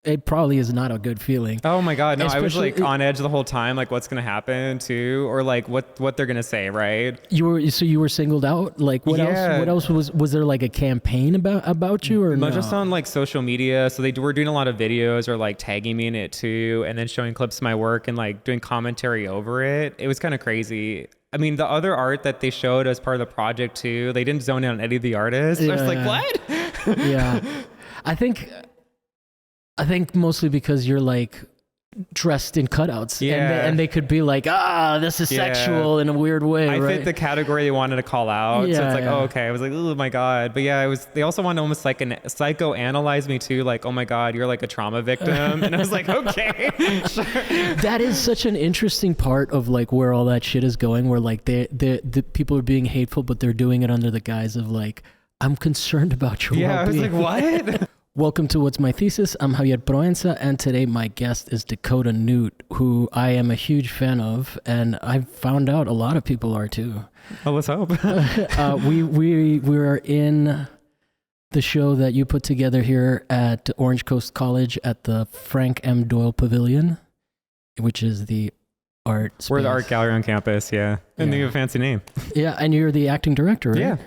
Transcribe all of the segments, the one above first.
it probably is not a good feeling. Oh my God. No, I was Especially- like on edge the whole time. Like what's going to happen too? Or like what they're going to say, right? You were singled out? Like what Yeah. else? What else was there like a campaign about you or no? Just on like social media. So they were doing a lot of videos or like tagging me in it too. And then showing clips of my work and like doing commentary over it. It was kind of crazy. I mean, the other art that they showed as part of the project too, they didn't zone in on any of the artists. I was like, what? Yeah. I think mostly because you're like dressed in cutouts and they could be like, this is sexual in a weird way. I right? fit the category they wanted to call out. So it's like, oh, okay. I was like, oh my God. But yeah, they also wanted to almost like psychoanalyze me too. Like, oh my God, you're like a trauma victim. And I was like, okay, sure. That is such an interesting part of like where all that shit is going, where like the people are being hateful, but they're doing it under the guise of like, I'm concerned about your well-being. I was like, what? Welcome to What's My Thesis. I'm Javier Proenza, and today my guest is Dakota Noot, who I am a huge fan of, and I've found out a lot of people are too. Oh, let's hope. We were in the show that you put together here at Orange Coast College at the Frank M. Doyle Pavilion, which is the art space. We're the art gallery on campus, yeah. And you have a fancy name. Yeah, and you're the acting director, right? Yeah.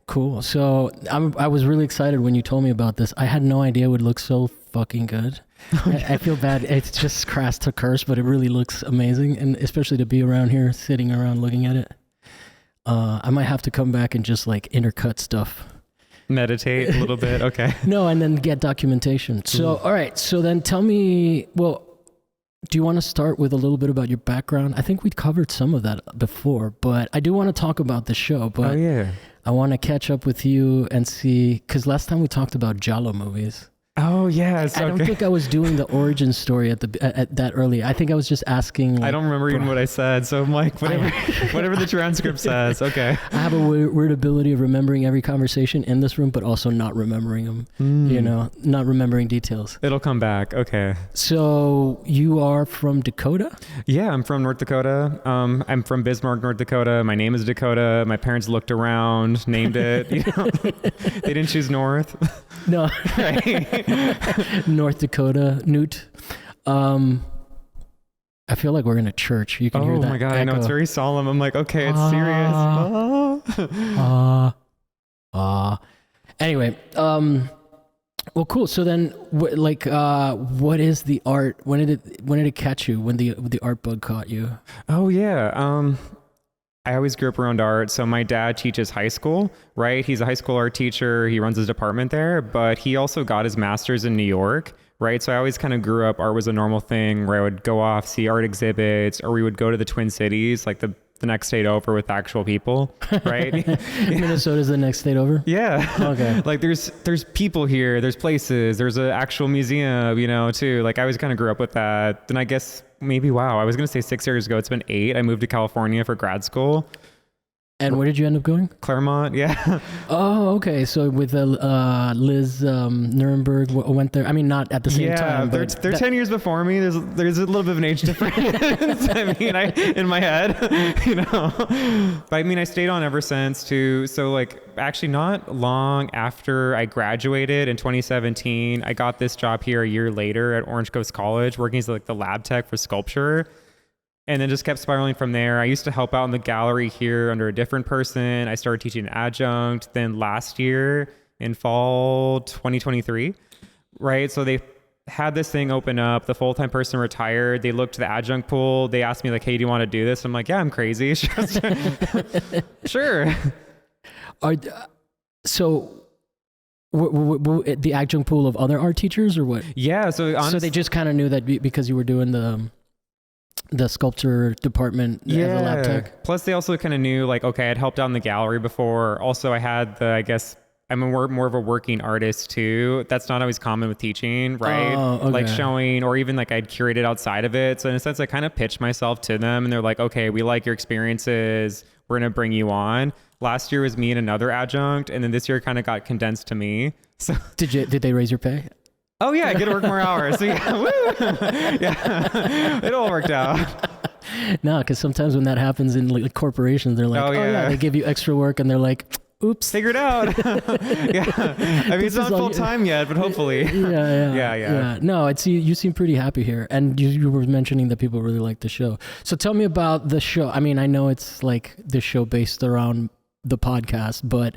Cool. So I was really excited when you told me about this. I had no idea it would look so fucking good. I feel bad. It's just crass to curse, but it really looks amazing. And especially to be around here, sitting around looking at it. I might have to come back and just like intercut stuff. Meditate a little bit. Okay. No, and then get documentation. So, all right. So then tell me, well, do you want to start with a little bit about your background? I think we covered some of that before, but I do want to talk about the show. But oh, yeah. I want to catch up with you and see, because last time we talked about Giallo movies. Oh, yes. I don't think I was doing the origin story at that early. I think I was just asking. Like, I don't remember even what I said. So I'm like, whatever the transcript says. Okay. I have a weird ability of remembering every conversation in this room, but also not remembering them, not remembering details. It'll come back. Okay. So you are from Dakota? Yeah, I'm from North Dakota. I'm from Bismarck, North Dakota. My name is Dakota. My parents looked around, named it. They didn't choose North. No. Right. North Dakota Noot. I feel like we're in a church. You can hear that. Oh my God, echo. I know, it's very solemn. I'm like, okay, it's serious. Anyway, well, cool. So then, what is the art? When did it catch you? When the art bug caught you? Oh yeah. I always grew up around art. So my dad teaches high school, right? He's a high school art teacher. He runs his department there, but he also got his master's in New York, right? So I always kind of grew up, art was a normal thing where I would go off, see art exhibits, or we would go to the Twin Cities, like the next state over with actual people, right? Minnesota's the next state over? Yeah. Okay. Like there's people here, there's places, there's an actual museum, too. Like I always kind of grew up with that. Then I guess maybe, I was going to say 6 years ago. It's been 8. I moved to California for grad school. And where did you end up going? Claremont, yeah. Oh, okay. So with Liz Nuremberg went there. I mean, not at the same time. They're 10 years before me. There's a little bit of an age difference. I mean, in my head, But I mean, I stayed on ever since too. So like, actually, not long after I graduated in 2017, I got this job here a year later at Orange Coast College, working as like the lab tech for sculpture. And then just kept spiraling from there. I used to help out in the gallery here under a different person. I started teaching adjunct. Then last year in fall 2023, right? So they had this thing open up. The full-time person retired. They looked to the adjunct pool. They asked me like, hey, do you want to do this? I'm like, yeah, I'm crazy. Sure. So the adjunct pool of other art teachers or what? Yeah. So they just kind of knew that because you were doing the sculpture department as a lab tech. Plus they also kind of knew like, okay, I'd helped out in the gallery before. Also I had I'm more of a working artist too. That's not always common with teaching, right? Oh, okay. Like showing, or even like I'd curated outside of it. So in a sense, I kind of pitched myself to them and they're like, okay, we like your experiences. We're going to bring you on. Last year was me and another adjunct. And then this year kind of got condensed to me. So did they raise your pay? Oh yeah, I get to work more hours. So yeah, woo! Yeah, it all worked out. No, because sometimes when that happens in like corporations, they're like, oh yeah, they give you extra work, and they're like, oops, figure it out. Yeah. I mean, it's not full time yet, but hopefully. Yeah. No, you seem pretty happy here. And you were mentioning that people really like the show. So tell me about the show. I mean, I know it's like the show based around the podcast, but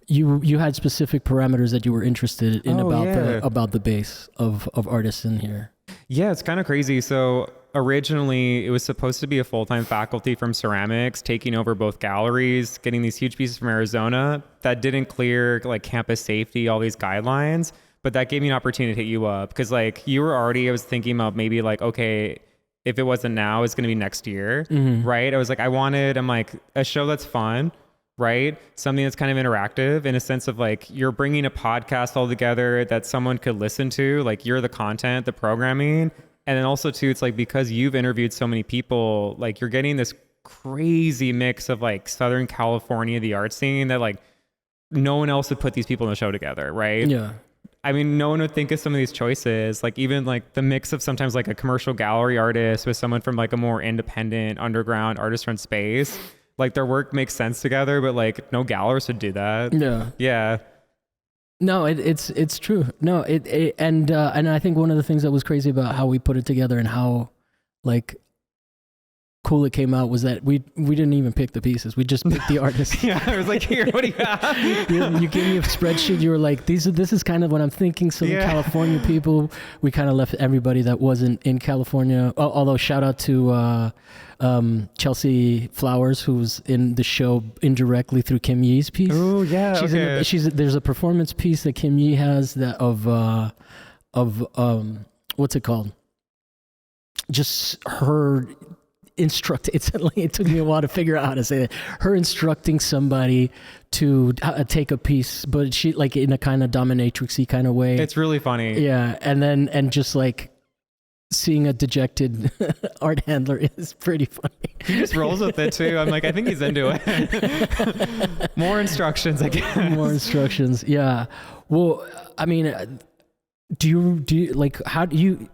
you had specific parameters that you were interested in about the base of artists in here. Yeah, it's kind of crazy. So originally it was supposed to be a full-time faculty from ceramics taking over both galleries, getting these huge pieces from Arizona that didn't clear like campus safety, all these guidelines. But that gave me an opportunity to hit you up because like I was thinking about maybe like, okay, if it wasn't now, it's going to be next year. Right. I'm like a show that's fun, right? Something that's kind of interactive in a sense of like, you're bringing a podcast all together that someone could listen to, like you're the content, the programming. And then also too, it's like, because you've interviewed so many people, like you're getting this crazy mix of like Southern California, the art scene that like no one else would put these people in the show together. Right. Yeah. I mean, no one would think of some of these choices, like even like the mix of sometimes like a commercial gallery artist with someone from like a more independent underground artist run space. Like their work makes sense together, but like no gallerist would do that. Yeah. No, it's true. No, and I think one of the things that was crazy about how we put it together and how like cool it came out was that we didn't even pick the pieces. We just picked the artists. Yeah, I was like, here, what do you have? You gave me a spreadsheet. You were like, this is kind of what I'm thinking. So the California people, we kind of left everybody that wasn't in California. Although shout out to Chelsea Flowers, who's in the show indirectly through Kim Yee's piece. Oh yeah, there's a performance piece that Kim Yee has that of what's it called? Just her instruct. It took me a while to figure out how to say it. Her instructing somebody to take a piece, but she like in a kind of dominatrixy kind of way. It's really funny. Yeah, and just like seeing a dejected art handler is pretty funny. He just rolls with it too. I'm like, I think he's into it. More instructions, I guess. More instructions. Yeah. Well, I mean, do you like, how do you,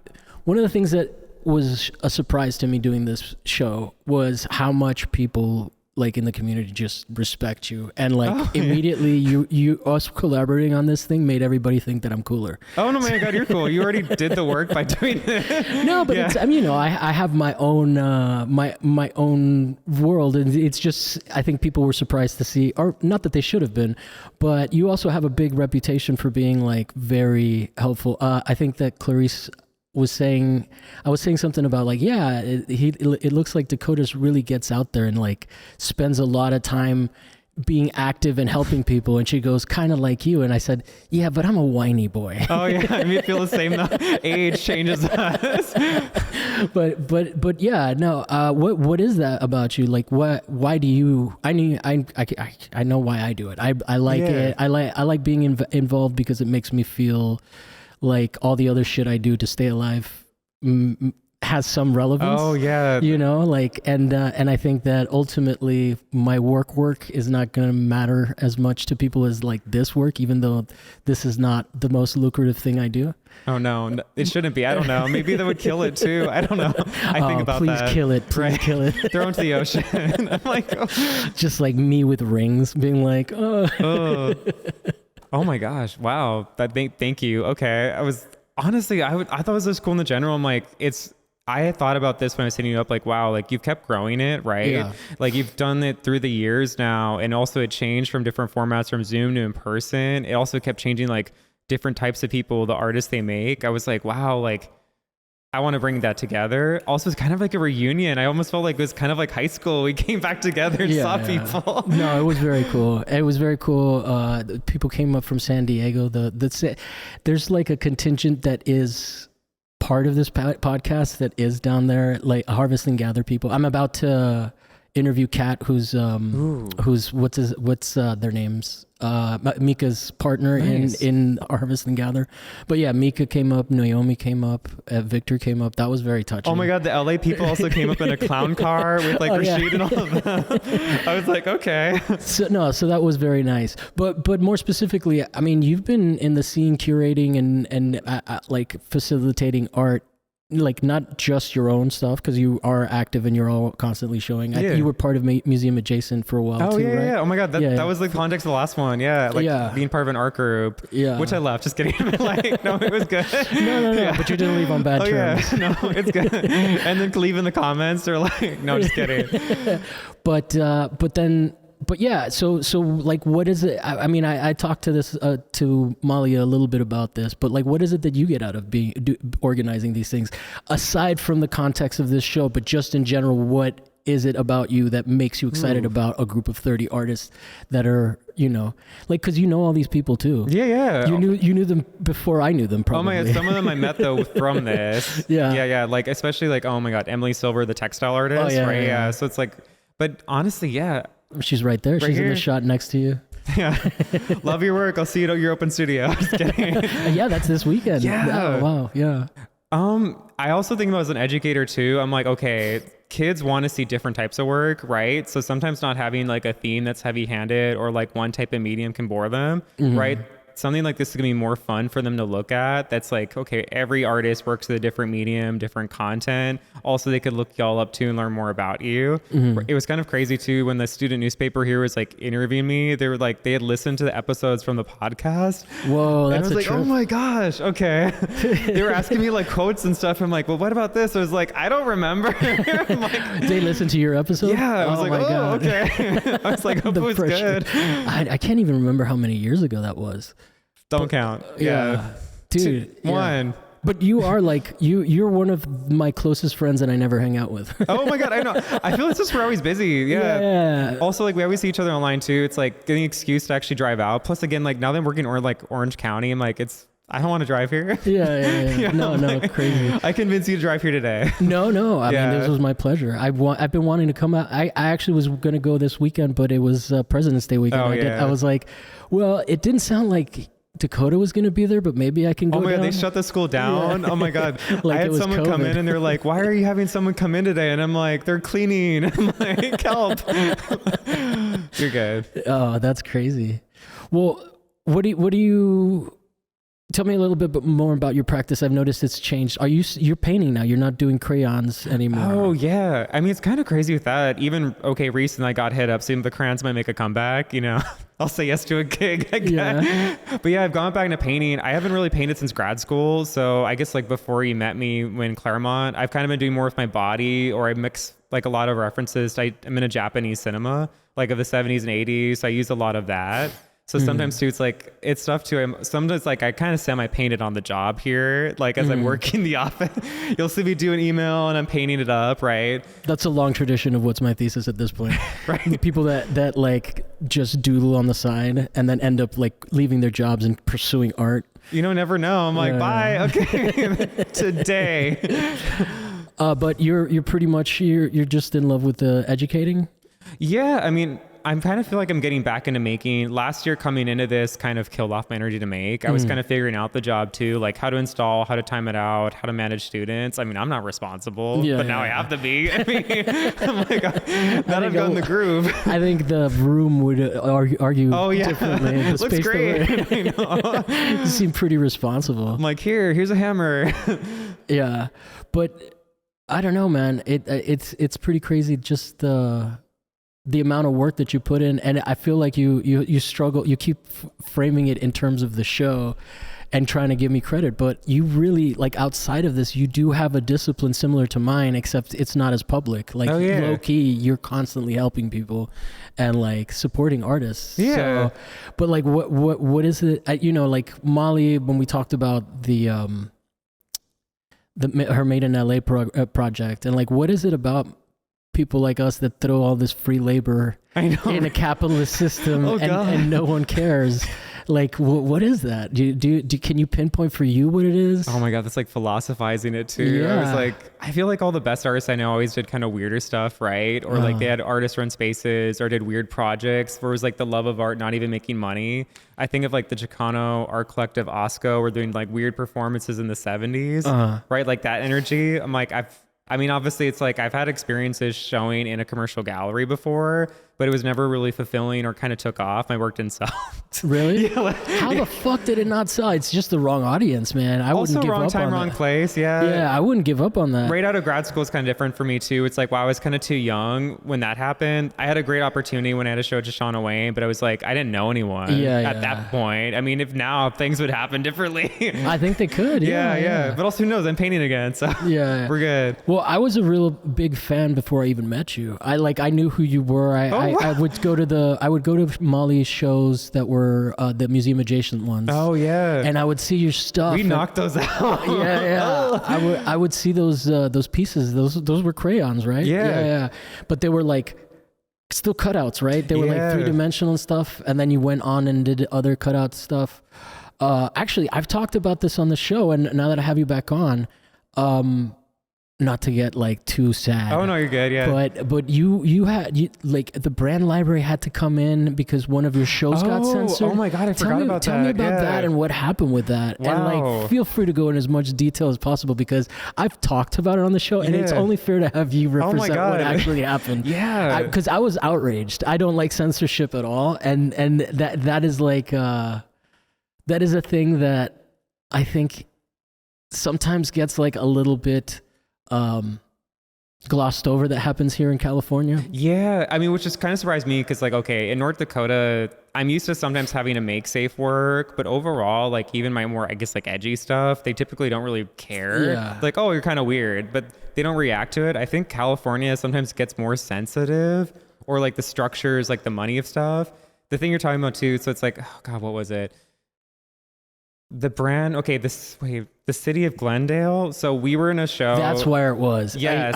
one of the things that was a surprise to me doing this show was how much people like in the community just respect you, and like immediately you us collaborating on this thing made everybody think that I'm cooler. Oh no, my God, you're cool. You already did the work by doing it. No, but it's, I mean, I have my own my own world, and it's just, I think people were surprised to see, or not that they should have been, but you also have a big reputation for being like very helpful. I think that Clarice I was saying something about like, yeah, it looks like Dakota really gets out there and like spends a lot of time being active and helping people. And she goes, kind of like you. And I said, yeah, but I'm a whiny boy. Oh yeah, I mean, I feel the same though. Age changes us. but yeah, no. What is that about you? Like, why do you? I know why I do it. I like it. I like being involved because it makes me feel like all the other shit I do to stay alive has some relevance. Oh yeah. You know, like, and I think that ultimately my work is not going to matter as much to people as like this work, even though this is not the most lucrative thing I do. Oh no, it shouldn't be. I don't know. Maybe that would kill it too. I don't know. I think about that. Please kill it. Please kill it. Throw into the ocean. I'm like, just like me with rings being like, Oh my gosh. Wow. Thank you. Okay. I was honestly, I thought it was just cool in the general. I'm like, I thought about this when I was hitting you up, like, wow, like you've kept growing it, right? Yeah. Like you've done it through the years now. And also it changed from different formats from Zoom to in person. It also kept changing like different types of people, the artists they make. I was like, wow, like I want to bring that together. Also, it's kind of like a reunion. I almost felt like it was kind of like high school. We came back together and saw people. No, it was very cool. It was very cool. People came up from San Diego. There's like a contingent that is part of this podcast that is down there, like Harvest and Gather people. I'm about to interview Kat, who's what's their names? Mika's partner. Nice. in Harvest and Gather. But yeah, Mika came up, Naomi came up, Victor came up. That was very touching. Oh my God, the LA people also came up in a clown car with like Rashid and all of that. I was like, okay. So that was very nice. But more specifically, I mean, you've been in the scene curating and like facilitating art like not just your own stuff, because you are active and you're all constantly showing. You were part of Museum Adjacent for a while too, right? Yeah. Oh my God, that was the context of the last one. Yeah, like being part of an art group. Yeah, which I left. Just kidding. Like, no, it was good. No. Yeah. But you didn't leave on bad terms. Yeah. No, it's good. And then leave in the comments or like, no, just kidding. But yeah, so like, what is it? I mean, I talked to Molly a little bit about this, but like, what is it that you get out of organizing these things, aside from the context of this show, but just in general, what is it about you that makes you excited about a group of 30 artists that are, you know, like, because you know all these people too. Yeah. You knew them before I knew them, probably. Oh my God, some of them I met though from this. Yeah. Like, especially like, oh my God, Emily Silver, the textile artist, right? Yeah. So it's like, but honestly, yeah. She's right there. She's here. In the shot next to you. Yeah. Love your work. I'll see you at your open studio. Just kidding. Yeah, that's this weekend. Yeah. Oh, wow. Yeah. I also think about as an educator too. I'm like, okay, kids want to see different types of work, right? So sometimes not having like a theme that's heavy-handed or like one type of medium can bore them, right? Something like this is gonna be more fun for them to look at. That's like, okay, every artist works with a different medium, different content. Also, they could look y'all up too and learn more about you. It was kind of crazy too when the student newspaper here was like interviewing me. They were like, they had listened to the episodes from the podcast. Whoa, that's and I was like, trip. oh my gosh, okay. They were asking me like quotes and stuff. I'm like, well, what about this? I was like, I don't remember. I'm like, they listened to your episode? Yeah, I was like, my God. Okay. I was like, hope it was good. I can't even remember how many years ago that was. Don't count. Yeah. Dude. One. But you are like, you're one of my closest friends that I never hang out with. Oh my God, I know. I feel it's just we're always busy. Yeah. Also, like, we always see each other online too. It's like getting an excuse to actually drive out. Plus, again, like now that I'm working in like Orange County, I'm like, I don't want to drive here. Yeah. You know, No, like, crazy. I convinced you to drive here today. No. I mean, this was my pleasure. I've been wanting to come out. I actually was going to go this weekend, but it was President's Day weekend. I was like, well, it didn't sound like Dakota was going to be there, but maybe I can go. Oh my down. God, they shut the school down. Yeah. Oh my God. Like, I had someone come in and they're like, why are you having someone come in today? And I'm like, they're cleaning. I'm like, help. You're good. Oh, that's crazy. Well, what do you tell me a little bit more about your practice? I've noticed it's changed. You're painting now? You're not doing crayons anymore. Oh yeah. I mean, it's kind of crazy with that. Even recently I got hit up. Seeing the crayons might make a comeback. You know, I'll say yes to a gig again. Yeah. But yeah, I've gone back into painting. I haven't really painted since grad school. So I guess like before you met me in Claremont, I've kind of been doing more with my body, or I mix like a lot of references. I'm in a Japanese cinema, like of the 70s and 80s. So I use a lot of that. So sometimes too, it's tough too. Sometimes like I kind of semi-painted on the job here. Like as I'm working the office, you'll see me do an email and I'm painting it up, right? That's a long tradition of What's My Thesis at this point. Right. The people that like just doodle on the side and then end up like leaving their jobs and pursuing art. You know, never know. I'm like, bye. Okay. Today. But you're pretty much, you're just in love with the educating? Yeah. I mean, I kind of feel like I'm getting back into making. Last year coming into this kind of killed off my energy to make. I was kind of figuring out the job too, like how to install, how to time it out, how to manage students. I mean, I'm not responsible, but now I have to be. I mean, I'm like, now I've gotten the groove. I think the room would argue differently. The Looks great. I know. You seem pretty responsible. I'm like, here's a hammer. Yeah. But I don't know, man. It's pretty crazy, just the amount of work that you put in. And I feel like you struggle, you keep framing it in terms of the show and trying to give me credit, but you really, like, outside of this, you do have a discipline similar to mine, except it's not as public. Like, low key, you're constantly helping people and like supporting artists. Yeah. So, but like, what is it? You know, like Molly, when we talked about her Made in LA project, and like, what is it about people like us that throw all this free labor in a capitalist system and no one cares? Like, what is that? Can you pinpoint for you what it is? Oh my God, that's like philosophizing it too. Yeah. I was like, I feel like all the best artists I know always did kind of weirder stuff, right? Or like they had artist run spaces or did weird projects where it was like the love of art, not even making money. I think of like the Chicano art collective Osco were doing like weird performances in the 70s, right? Like that energy. I'm like, I mean, obviously it's like I've had experiences showing in a commercial gallery before, but it was never really fulfilling or kind of took off. I worked in salt. Really? Yeah, How the fuck did it not sell? It's just the wrong audience, man. I also wouldn't give wrong up time, on wrong that. place. Yeah. Yeah, I wouldn't give up on that. Right out of grad school is kind of different for me too. It's like, wow, I was kind of too young when that happened. I had a great opportunity when I had a show to Shauna Wayne, but I was like, I didn't know anyone at that point. I mean, if things would happen differently. I think they could. Yeah. But also who knows? I'm painting again, so yeah, we're good. Well, I was a real big fan before I even met you. I knew who you were. I would go to Molly's shows that were the museum adjacent ones. Oh yeah. And I would see your stuff. We knocked those out. Yeah. I would see those pieces. Those were crayons, right? Yeah. But they were like still cutouts, right? They were like 3-dimensional and stuff. And then you went on and did other cutout stuff. Actually, I've talked about this on the show, and now that I have you back on, not to get like too sad. Oh no, you're good. Yeah. But you had like the brand library had to come in because one of your shows got censored. Oh my God, I forgot about that. Tell me about that and what happened with that. Wow. And like, feel free to go in as much detail as possible because I've talked about it on the show, and it's only fair to have you represent what actually happened. Yeah. Because I was outraged. I don't like censorship at all, and that is like that is a thing that I think sometimes gets like a little bit glossed over that happens here in California. Yeah, I mean, which just kind of surprised me because like, okay, in North Dakota, I'm used to sometimes having to make safe work, but overall, like even my more, I guess like edgy stuff, they typically don't really care. Yeah. Like, oh, you're kind of weird, but they don't react to it. I think California sometimes gets more sensitive, or like the structures, like the money of stuff. The thing you're talking about too, so it's like, oh God, what was it? The brand, okay, the city of Glendale. So we were in a show. That's where it was. Yes.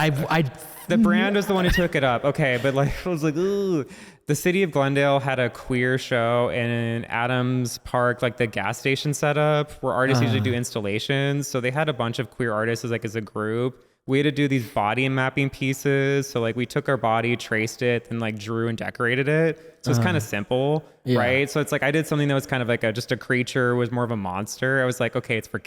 The brand was the one who took it up. Okay, but like I was like, ooh. The city of Glendale had a queer show in Adams Park, like the gas station setup, where artists usually do installations. So they had a bunch of queer artists as a group. We had to do these body mapping pieces. So like we took our body, traced it, and like drew and decorated it. So it's kind of simple, right? So it's like I did something that was kind of like just a creature, was more of a monster. I was like, okay, it's for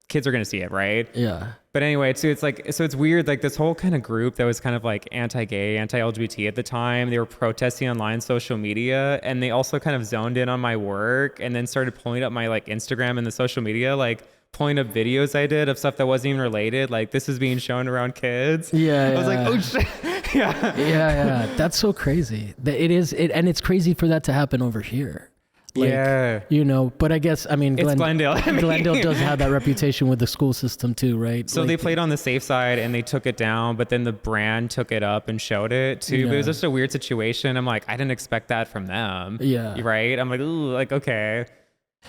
kids are going to see it, right? Yeah. But anyway, so it's weird. Like this whole kind of group that was kind of like anti-gay, anti-LGBT at the time, they were protesting online social media, and they also kind of zoned in on my work and then started pulling up my like Instagram and the social media, like pulling up videos I did of stuff that wasn't even related. Like this is being shown around kids. Yeah. I was like, oh shit. Yeah. That's so crazy. It is, and it's crazy for that to happen over here. Like, you know, but I guess, I mean, it's Glendale. Glendale does have that reputation with the school system too, right? So like, they played on the safe side and they took it down, but then the brand took it up and showed it too. But it was just a weird situation. I'm like, I didn't expect that from them. Yeah. Right? I'm like, ooh, like, okay.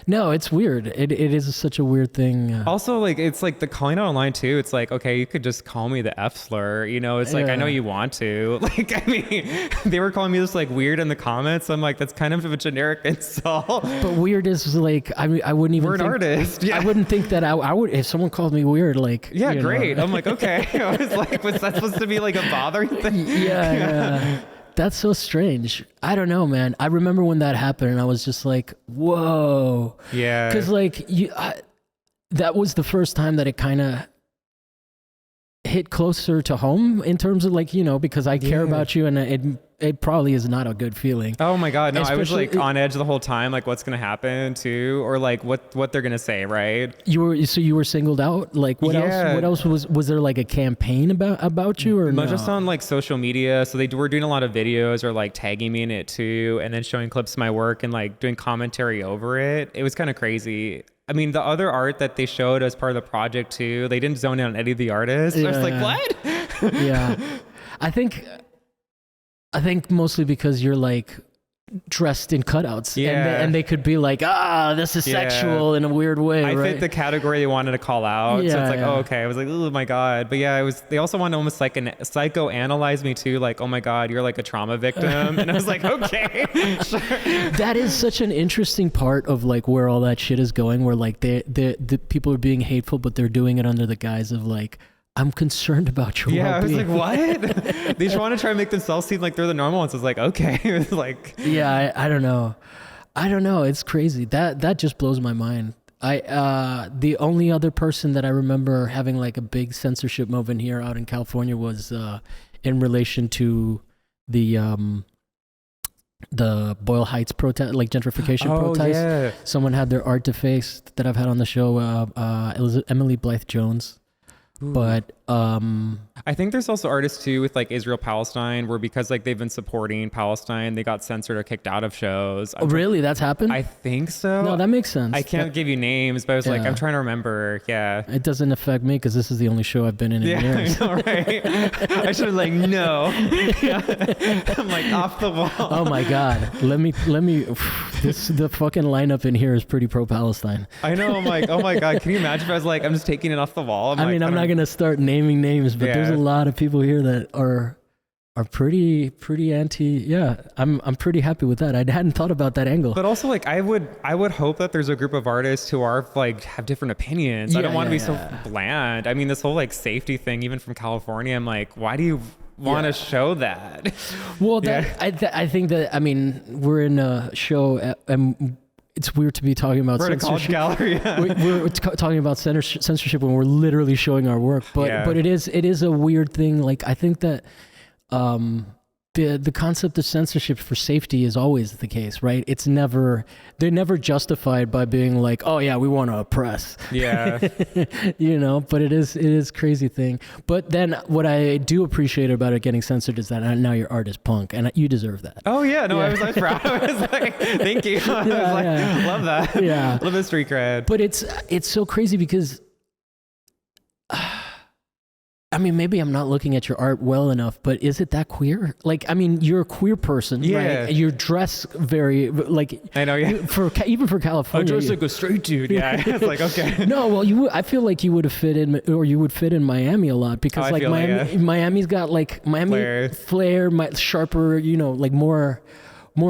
No, it's weird. It is such a weird thing. Also, like, it's like the calling out online too. It's like, okay, you could just call me the F slur. You know, it's like, I know you want to. Like, I mean, they were calling me this like weird in the comments. I'm like, that's kind of a generic insult. But weird is like, I mean, I wouldn't even. We're an artist. Yeah. I wouldn't think that I would if someone called me weird. Like, yeah, great. I'm like, okay. I was like, was that supposed to be like a bothering thing? Yeah. That's so strange. I don't know, man. I remember when that happened and I was just like, whoa. Yeah. Because like that was the first time that it kind of hit closer to home in terms of like, you know, because I care about you, and it probably is not a good feeling. Oh my God. No, Especially, I was like on edge the whole time. Like what's going to happen too, or like what they're going to say. Right. You were singled out. Like what else was there like a campaign about you or no? Just on like social media. So they were doing a lot of videos or like tagging me in it too. And then showing clips of my work and like doing commentary over it. It was kind of crazy. I mean, the other art that they showed as part of the project too, they didn't zone in on any of the artists. I was like, what? Yeah. I think mostly because you're like dressed in cutouts, and they could be like, this is sexual in a weird way. I right? fit the category they wanted to call out. So it's like, oh, okay. I was like, oh my God. But yeah, they also wanted to almost like psychoanalyze me too. Like, oh my God, you're like a trauma victim. And I was like, okay. Sure. That is such an interesting part of like where all that shit is going, where like the people are being hateful, but they're doing it under the guise of like, I'm concerned about your well-being. I was like, what? They just want to try and make themselves seem like they're the normal ones. I was like, okay. It was like, yeah, I don't know. It's crazy. That just blows my mind. The only other person that I remember having like a big censorship movement here out in California was in relation to the the Boyle Heights protest, like gentrification protest. Yeah. Someone had their art defaced that I've had on the show. Emily Blythe Jones. Ooh. But I think there's also artists too with like Israel Palestine, where because like they've been supporting Palestine, they got censored or kicked out of shows. Really, that's happened? I think so. No, that makes sense. I can't give you names, but I was like, I'm trying to remember. Yeah. It doesn't affect me because this is the only show I've been in years. I know, right? I should have like, no. Yeah. I'm like off the wall. Oh my God. Let me, the fucking lineup in here is pretty pro-Palestine. I know. I'm like, oh my God. Can you imagine if I was like, I'm just taking it off the wall? I'm not going to start naming names, but there's a lot of people here that are pretty anti. Yeah, I'm pretty happy with that. I hadn't thought about that angle. But also, like, I would hope that there's a group of artists who are like have different opinions. I don't want to be so bland. I mean, this whole like safety thing, even from California, I'm like, why do you want to show that? Well, I think that, I mean, we're in a show and it's weird to be talking about censorship. Gallery, yeah. We're talking about censorship when we're literally showing our work. But it is a weird thing. Like, I think that the concept of censorship for safety is always the case, right? They're never justified by being like, oh yeah, we want to oppress. Yeah. But it is crazy thing. But then what I do appreciate about it getting censored is that now your art is punk and you deserve that. Oh yeah, no, I was like proud. I was like, thank you. I was like, love that. Yeah. Love the street cred. But it's so crazy because I mean, maybe I'm not looking at your art well enough, but is it that queer? Like, I mean, you're a queer person, right? You dress very, like... I know, yeah. Even for California. I dress like a straight dude, yeah. It's like, okay. No, well, I feel like you would have fit in, or you would fit in Miami a lot, because like Miami's got like, flair, sharper, like more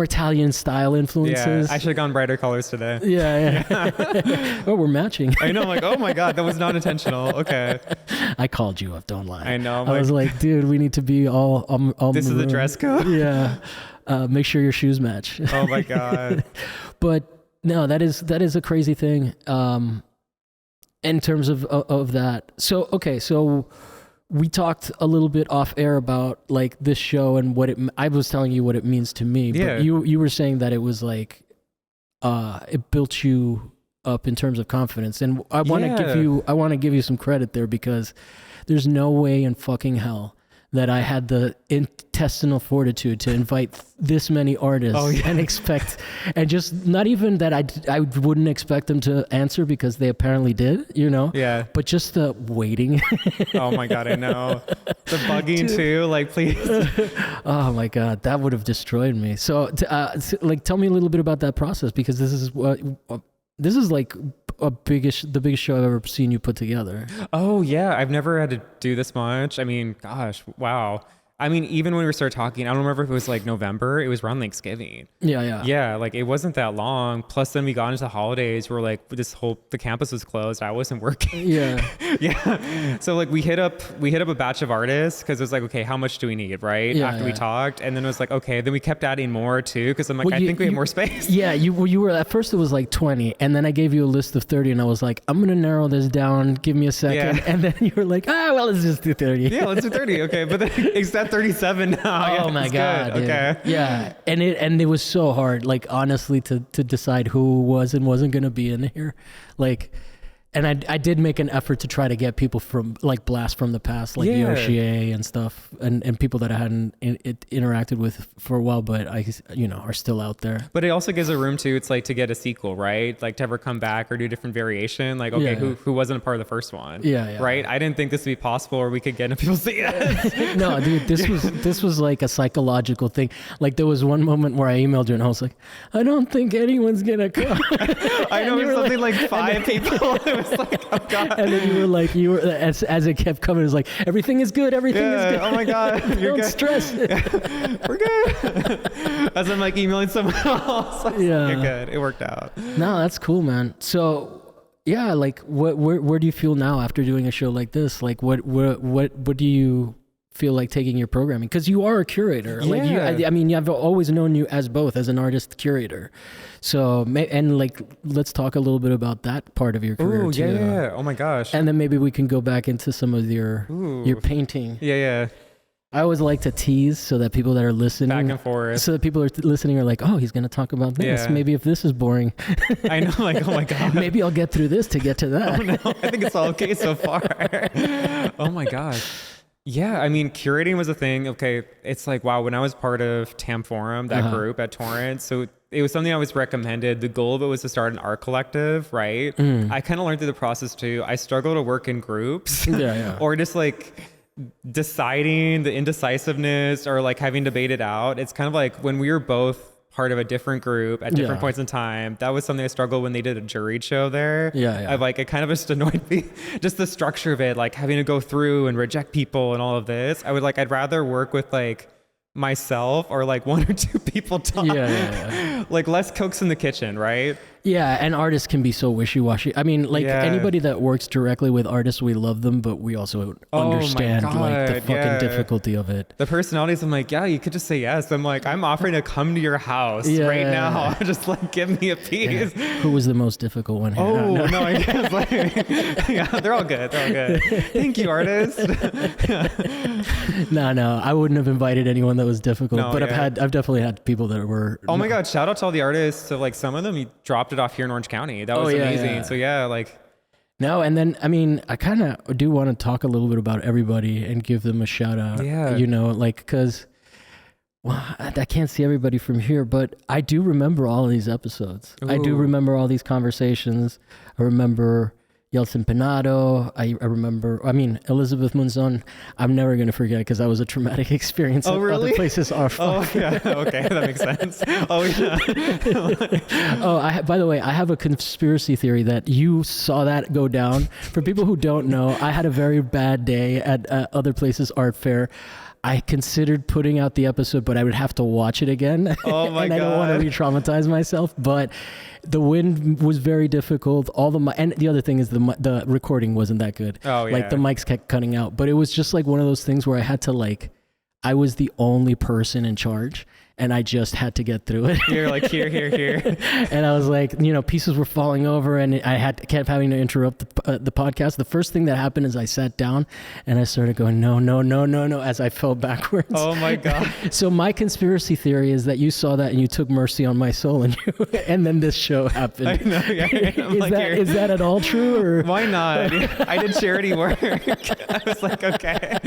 Italian style influences. Yeah, I should have gone brighter colors today. Yeah. Oh, we're matching. I know, I'm like, oh my God, that was not intentional. Okay. I called you up, don't lie. I know. I was like, dude, we need to be all this is the dress code? Yeah. Make sure your shoes match. Oh my God. But no, that is a crazy thing. In terms of that. So, okay, so we talked a little bit off air about like this show and I was telling you what it means to me, but you were saying that it was like, it built you up in terms of confidence. And I want to give you some credit there, because there's no way in fucking hell that I had the intestinal fortitude to invite this many artists and expect, and just not even that I wouldn't expect them to answer, because they apparently did, Yeah. But just the waiting. Oh my God, I know. The bugging too, like, please. Oh my God, that would have destroyed me. So, like, tell me a little bit about that process, because this is like the biggest show I've ever seen you put together. Oh yeah, I've never had to do this much. I mean, gosh, wow. I mean, even when we started talking, I don't remember if it was like November, it was around Thanksgiving. Yeah, like it wasn't that long. Plus then we got into the holidays where like the campus was closed. I wasn't working. Yeah. So like we hit up a batch of artists, because it was like, okay, how much do we need, right? After we talked, and then it was like, okay, then we kept adding more too, because I'm like, I think we have more space. Yeah, you were at first it was like 20, and then I gave you a list of 30, and I was like, I'm gonna narrow this down. Give me a second. Yeah. And then you were like, well, let's just do 30. Yeah, let's do 30. Okay, but then except 37 now. Oh my God. Okay. Yeah. And it was so hard, like, honestly, to decide who was and wasn't going to be in here. Like, and I did make an effort to try to get people from like blast from the past, like Yoshie and stuff, and people that I hadn't interacted with for a while, but are still out there. But it also gives a room to, it's like to get a sequel, right? Like to ever come back or do a different variation. Like, okay, who wasn't a part of the first one? Yeah. Right? I didn't think this would be possible, or we could get into people's CS. No, dude, this was like a psychological thing. Like there was one moment where I emailed you and I was like, I don't think anyone's gonna come. I know, it was something like 5 people. It was like, oh God. And then you were as it kept coming, it was like, everything is good, everything is good. Oh my God, you're don't good. Stress. We're good. As I'm like emailing someone else, you're good. It worked out. No, that's cool, man. So yeah, like where do you feel now after doing a show like this? Like what do you feel like taking your programming? Because you are a curator. Like I mean, I've always known you as both, as an artist curator. So, and like, let's talk a little bit about that part of your career too. Yeah. Oh my gosh. And then maybe we can go back into some of your painting. Yeah. I always like to tease so that people that are listening, back and forth. so that people are listening are like, oh, he's going to talk about this. Yeah. Maybe if this is boring, I know, like, oh my God. maybe I'll get through this to get to that. Oh no, I think it's all okay so far. Oh my gosh. Yeah, I mean, curating was a thing. Okay, it's like, wow, when I was part of TAM Forum, that group at Torrance, so it was something I was recommended. The goal of it was to start an art collective, right? I kind of learned through the process too. I struggle to work in groups or just like deciding the indecisiveness or like having debated out. It's kind of like when we were both part of a different group at different points in time. That was something I struggled when they did a juried show there. I like, it kind of just annoyed me, just the structure of it, like having to go through and reject people and all of this. I'd rather work with like myself or like one or two people talk. Like less cooks in the kitchen, right? Yeah, and artists can be so wishy-washy. I mean, like anybody that works directly with artists, we love them, but we also understand like the fucking difficulty of it. The personalities, I'm like, yeah, you could just say yes. I'm like, I'm offering to come to your house right now. Just like, give me a piece. Who was the most difficult one here? Oh, no, I guess like, yeah, they're all good. Thank you, artist. No, I wouldn't have invited anyone that was difficult, but I've definitely had people that were. Oh my God, shout out to all the artists. So like some of them, you dropped it off here in Orange County. That was amazing. So yeah, like. No, and then, I mean, I kind of do want to talk a little bit about everybody and give them a shout out. You know, like, because, well, I can't see everybody from here, but I do remember all of these episodes. Ooh. I do remember all these conversations. I remember Yeltsin Pinado. I remember, Elizabeth Munzon, I'm never going to forget because that was a traumatic experience. Oh, really? Other places are fun. Oh, yeah. Okay, that makes sense. Oh, yeah. By the way, I have a conspiracy theory that you saw that go down. For people who don't know, I had a very bad day at Other Places Art Fair. I considered putting out the episode, but I would have to watch it again. Oh my and God. I don't want to re-traumatize myself, but the wind was very difficult. And the other thing is the recording wasn't that good. Oh yeah. Like the mics kept cutting out, but it was just like one of those things where I had to I was the only person in charge and I just had to get through it. You're like, here. And I was like, pieces were falling over and I kept having to interrupt the podcast. The first thing that happened is I sat down and I started going, no, as I fell backwards. Oh my God. So my conspiracy theory is that you saw that and you took mercy on my soul and then this show happened. I know, yeah. Is that at all true? Or? Why not? I did charity work. I was like, okay.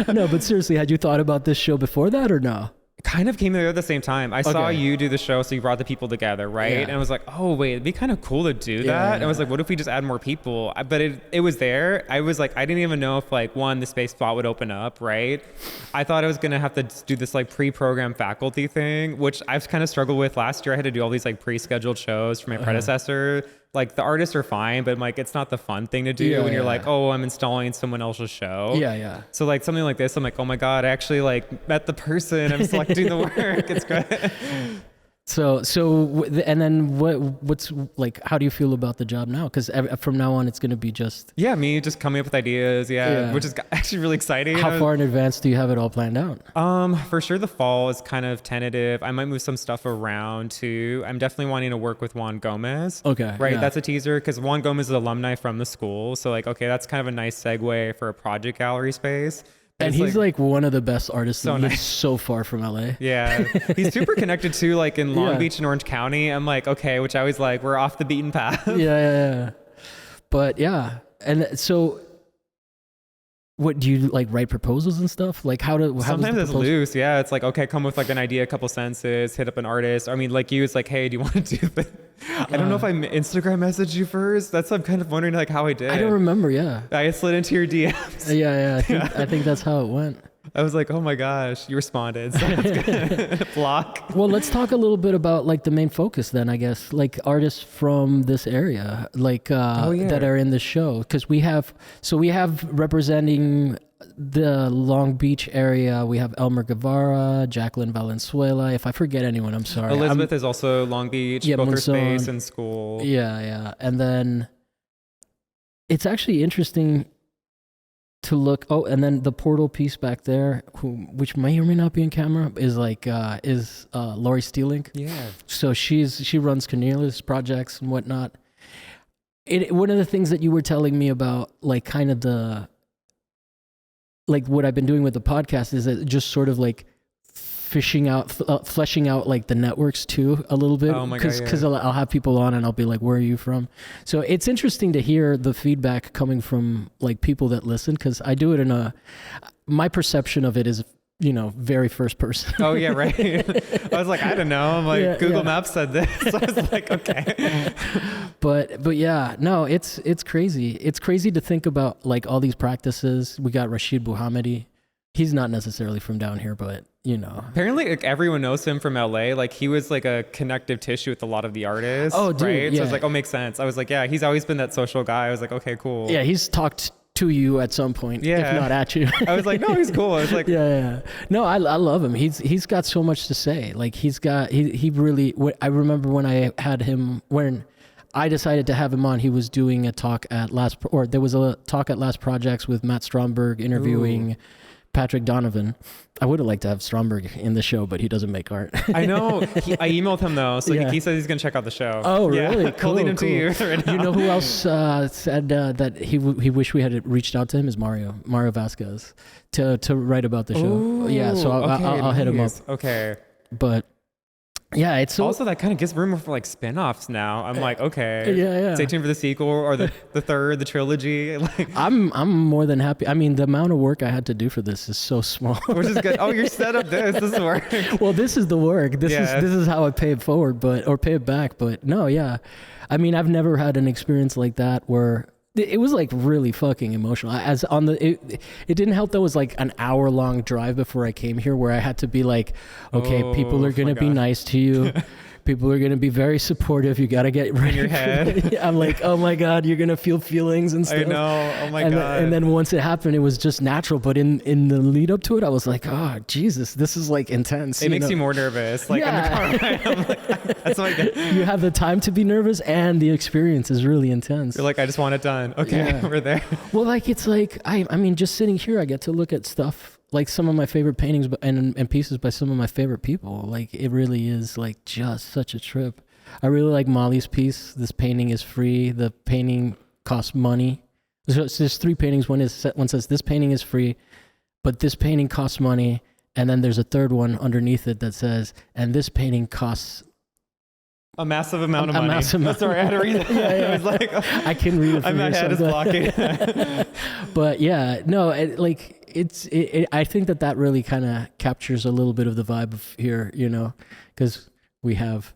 No, but seriously, had you thought about this show before that or no? Kind of came there at the same time. I saw you do the show, so you brought the people together, right? Yeah. And I was like, oh wait, it'd be kind of cool to do that. And I was like, what if we just add more people? But it was there. I was like, I didn't even know if the space spot would open up, right? I thought I was gonna have to do this pre-programmed faculty thing, which I've kind of struggled with. Last year I had to do all these pre-scheduled shows for my predecessor. Like the artists are fine, but it's not the fun thing to do when you're like, oh, I'm installing someone else's show. Yeah. So something like this, I'm like, oh my God, I actually met the person. I'm selecting the work. It's great. So, and then what's how do you feel about the job now? Because from now on, it's going to be just... Yeah, me just coming up with ideas, which is actually really exciting. How far in advance do you have it all planned out? For sure the fall is kind of tentative. I might move some stuff around too. I'm definitely wanting to work with Juan Gomez. Okay. Right, yeah. That's a teaser because Juan Gomez is an alumni from the school. So okay, that's kind of a nice segue for a project gallery space. And he's one of the best artists so that lives so far from LA. Yeah. He's super connected too, in Long Beach and Orange County. I'm like, okay, which I was we're off the beaten path. Yeah. But yeah. And so what do you write proposals and stuff? Sometimes it's loose. Yeah. It's okay, come with an idea, a couple sentences, hit up an artist. I mean, you, it's hey, do you want to do this? I don't know if I Instagram messaged you first. That's what I'm kind of wondering how I did. I don't remember. Yeah. I slid into your DMs. Yeah. I think that's how it went. I was like, oh my gosh, you responded. So that's good. Block. Well, let's talk a little bit about the main focus then, I guess, artists from this area, that are in the show. Because we have representing the Long Beach area, we have Elmer Guevara, Jacqueline Valenzuela. If I forget anyone, I'm sorry. Elizabeth is also Long Beach, both her space and school. Yeah. And then it's actually interesting to look. Oh, and then the portal piece back there, which may or may not be in camera, is Lori Steeling. Yeah. So she runs Cornelius projects and whatnot. One of the things that you were telling me about, kind of like what I've been doing with the podcast is that just sort of like fleshing out like the networks too a little bit. Oh my God, because I'll have people on and I'll be like, where are you from? So it's interesting to hear the feedback coming from like people that listen, because I do it my perception of it is, you know, very first person. Oh yeah, right. I was like, I don't know. I'm like, Google Maps said this. So I was like, okay. But yeah, no, it's crazy. It's crazy to think about like all these practices. We got Rashid Buhamedi. He's not necessarily from down here, but you know. Apparently, like, everyone knows him from LA. Like, he was like a connective tissue with a lot of the artists. Oh, dude, right? yeah. So I was like, oh, makes sense. I was like, yeah, he's always been that social guy. I was like, okay, cool. Yeah, he's talked to you at some point, yeah. if not at you. I was like, no, he's cool. I was like, yeah. No, I love him. He's got so much to say. Like he really. I remember when I decided to have him on, he was doing a talk at there was a talk at Last Projects with Matt Stromberg interviewing Patrick Donovan. I would have liked to have Stromberg in the show, but he doesn't make art. I know. I emailed him though, so he says he's gonna check out the show. Oh, really? Yeah. Cool. Holding him to you right now. You know who else said that he wished we had reached out to him is Mario Vasquez to write about the show. Ooh, yeah, so I'll hit him up. Okay. But yeah, it's also that kind of gives room for like spin-offs now. I'm like, okay, yeah. Stay tuned for the sequel or the third, the trilogy. Like, I'm more than happy. I mean, the amount of work I had to do for this is so small. Which is good. Oh, you're set up. This is work. Well, this is the work. This is how I pay it forward, or pay it back. But no, yeah. I mean, I've never had an experience like that where it was like really fucking emotional. It didn't help that it was like an hour-long drive before I came here, where I had to be like, okay, people are gonna be nice to you. People are gonna be very supportive. You gotta get ready. In your head. I'm like, oh my God, you're gonna feel feelings and stuff. I know. Oh my God. And then once it happened, it was just natural. But in the lead up to it, I was like, oh Jesus, this is like intense. It makes you more nervous. Like in the car ride, I'm like, that's what I get. You have the time to be nervous, and the experience is really intense. You're like, I just want it done. Okay, we're there. Well, like it's like I mean, just sitting here, I get to look at stuff. Like some of my favorite paintings and pieces by some of my favorite people. Like it really is like just such a trip. I really like Molly's piece. This painting is free. The painting costs money. So there's three paintings. One says this painting is free, but this painting costs money. And then there's a third one underneath it that says, and this painting costs a massive amount of money. That's sorry, I had to read it. Yeah. I was like, I can read it. My head is blocking. But yeah, no, I think that really kind of captures a little bit of the vibe of here, you know, because we have